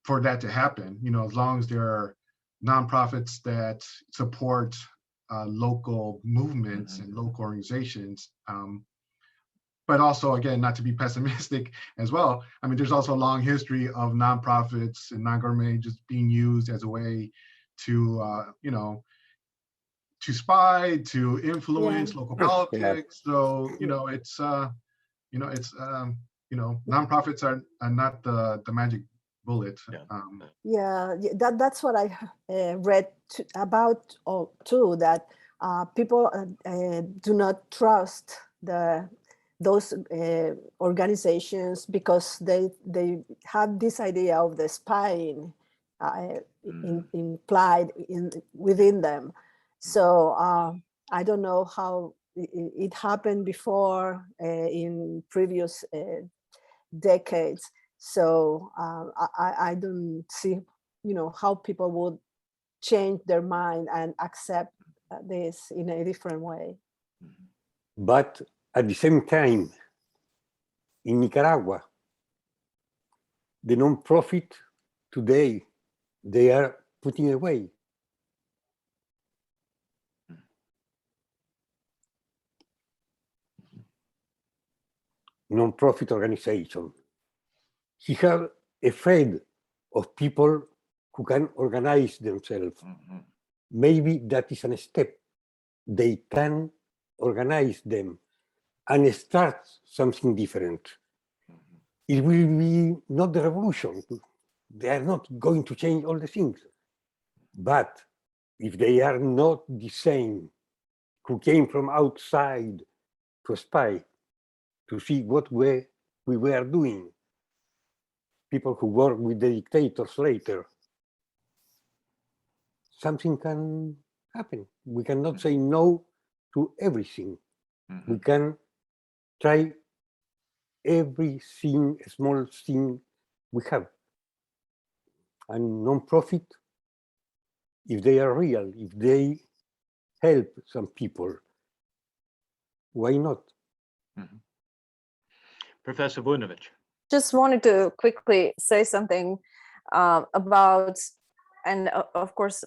for that to happen. As long as there are nonprofits that support local movements and local organizations. But also, again, not to be pessimistic as well. I mean, there's also a long history of nonprofits and non-government agencies being used as a way to, to spy, to influence local politics. So, nonprofits are not the magic bullet. That's what I read about too, that people do not trust those organizations because they have this idea of the spying implied within them. So I don't know how it happened before in previous decades. So I don't see, how people would change their mind and accept this in a different way. But at the same time, in Nicaragua, the non-profit today, they are putting away. Non-profit organization. He has afraid of people who can organize themselves. Maybe that is a step. They can organize them and start something different. It will be not the revolution. They are not going to change all the things. But if they are not the same, who came from outside to spy, to see what we were doing, people who work with the dictators later, something can happen. We cannot say no to everything. We can try everything, small thing we have. And non-profit, if they are real, if they help some people, why not? Professor Vujovic. Just wanted to quickly say something about, and of course,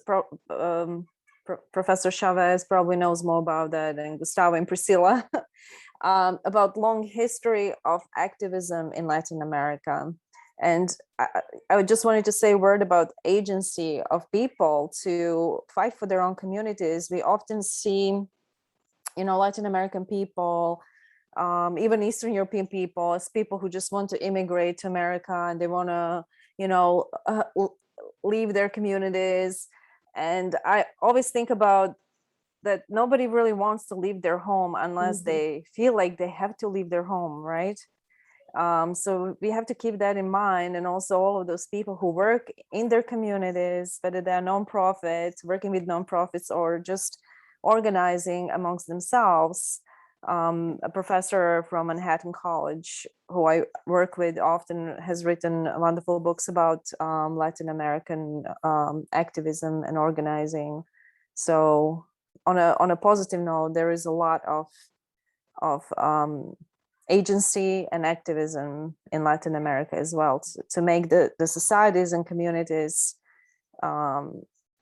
Professor Chavez probably knows more about that, and Gustavo and Priscilla, about long history of activism in Latin America. And I just wanted to say a word about agency of people to fight for their own communities. We often see, Latin American people, even Eastern European people, as people who just want to immigrate to America and they want to, leave their communities. And I always think about that nobody really wants to leave their home unless they feel like they have to leave their home, right? So we have to keep that in mind. And also all of those people who work in their communities, whether they're nonprofits, working with nonprofits, or just organizing amongst themselves. A professor from Manhattan College, who I work with often, has written wonderful books about Latin American activism and organizing. So on a positive note, there is a lot of agency and activism in Latin America as well to make the societies and communities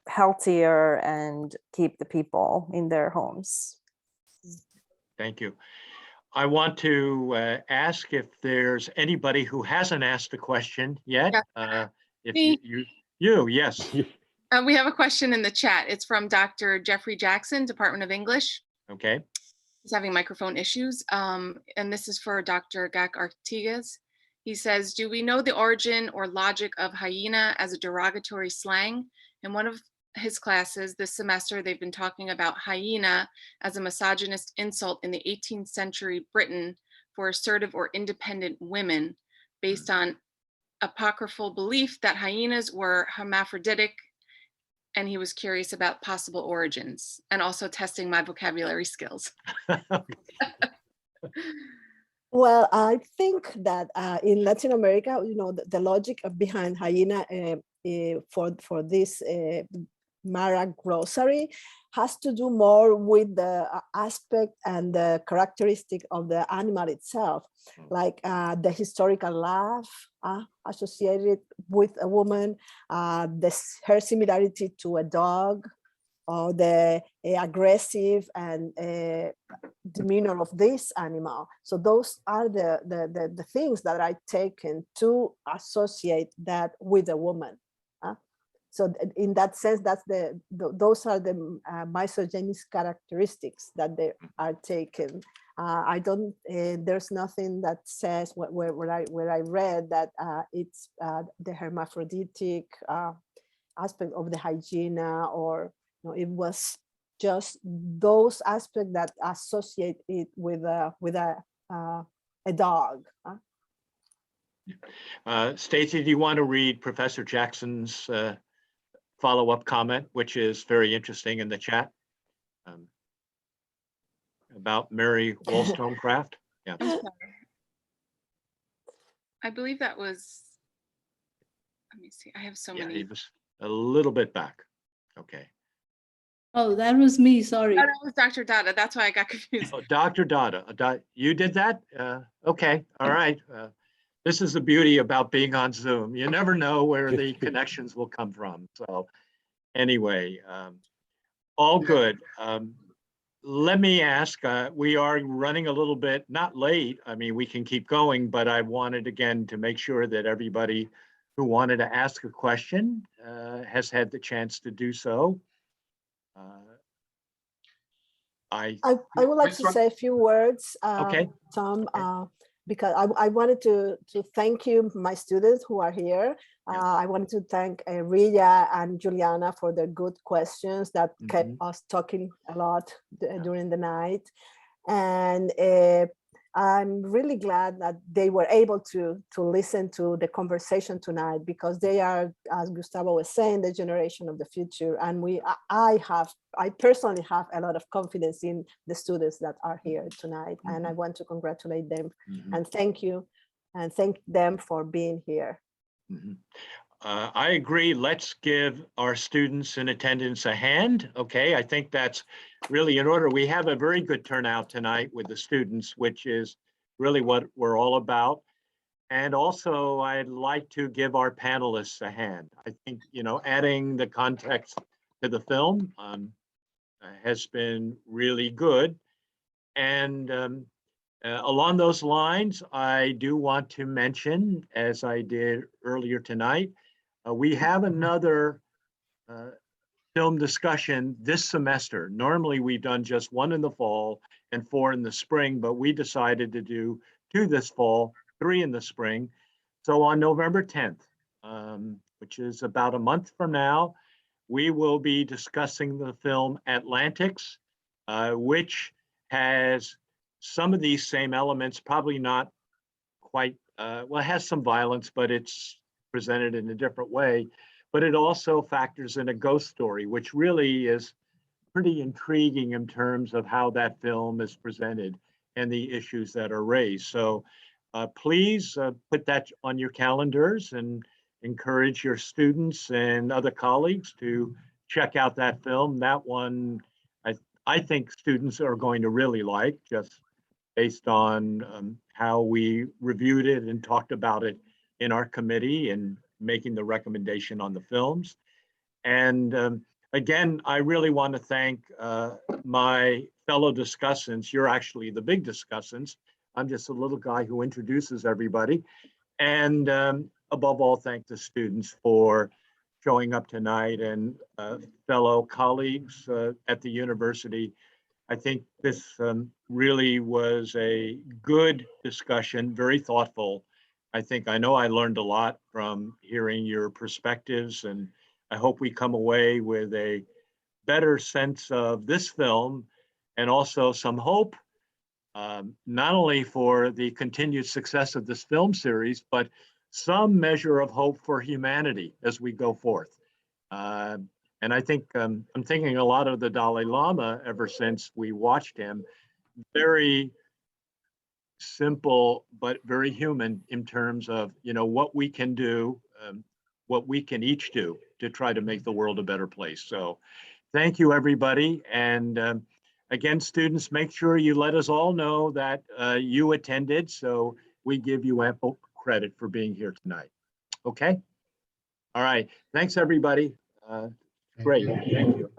healthier and keep the people in their homes. Thank you. I want to ask if there's anybody who hasn't asked a question yet. If you, yes. We have a question in the chat. It's from Dr. Jeffrey Jackson, Department of English. Okay. He's having microphone issues. And this is for Dr. Gac Artigas. He says, do we know the origin or logic of hyena as a derogatory slang? And his classes this semester, they've been talking about hyena as a misogynist insult in the 18th century Britain for assertive or independent women, based on apocryphal belief that hyenas were hermaphroditic, and he was curious about possible origins and also testing my vocabulary skills. Well, I think that in Latin America, you know, the logic behind hyena for this Mara glossary has to do more with the aspect and the characteristic of the animal itself, like the historical laugh associated with a woman, her similarity to a dog, or the aggressive and demeanor of this animal. So those are the things that I taken to associate that with a woman. So in that sense, that's those are the misogynist characteristics that they are taken. I don't. There's nothing that says where I read that it's the hermaphroditic aspect of the hyena, or it was just those aspects that associate it with a dog. Stacy, do you want to read Professor Jackson's follow-up comment, which is very interesting in the chat, about Mary Wollstonecraft? Yeah. I'm sorry. I believe that was, let me see, I have so many. He was a little bit back. Okay. Oh, that was me, sorry. Oh, that was Dr. Dada, that's why I got confused. Oh, Dr. Dada, you did that? Okay, all right. This is the beauty about being on Zoom. You never know where the connections will come from. So anyway, all good. Let me ask, we are running a little bit, not late. I mean, we can keep going, but I wanted again to make sure that everybody who wanted to ask a question has had the chance to do so. I would like to say a few words, okay. Tom, because I wanted to thank you, my students who are here. I wanted to thank Rilla and Juliana for their good questions that kept us talking a lot during the night. And I'm really glad that they were able to listen to the conversation tonight, because they are, as Gustavo was saying, the generation of the future. And I personally have a lot of confidence in the students that are here tonight. And I want to congratulate them and thank you and thank them for being here. I agree. Let's give our students in attendance a hand. Okay, I think that's really in order. We have a very good turnout tonight with the students, which is really what we're all about. And also, I'd like to give our panelists a hand. I think, adding the context to the film has been really good. And along those lines, I do want to mention, as I did earlier tonight, we have another film discussion this semester. Normally, we've done just one in the fall and 4 in the spring, but we decided to do 2 this fall, 3 in the spring. So on November 10th, which is about a month from now, we will be discussing the film Atlantics, which has some of these same elements, probably not quite, well, it has some violence, but it's presented in a different way. But it also factors in a ghost story, which really is pretty intriguing in terms of how that film is presented and the issues that are raised. So please put that on your calendars and encourage your students and other colleagues to check out that film. That one, I think students are going to really like, just based on how we reviewed it and talked about it in our committee and making the recommendation on the films. And again, I really want to thank my fellow discussants. You're actually the big discussants. I'm just a little guy who introduces everybody. And above all, thank the students for showing up tonight, and fellow colleagues at the university. I think this really was a good discussion, very thoughtful. I know I learned a lot from hearing your perspectives, and I hope we come away with a better sense of this film and also some hope, not only for the continued success of this film series, but some measure of hope for humanity as we go forth. And I think I'm thinking a lot of the Dalai Lama ever since we watched him. Very simple, but very human in terms of, you know, what we can do, what we can each do to try to make the world a better place. So thank you, everybody. And again, students, make sure you let us all know that you attended, so we give you ample credit for being here tonight. Okay? All right. Thanks, everybody. Great. Thank you.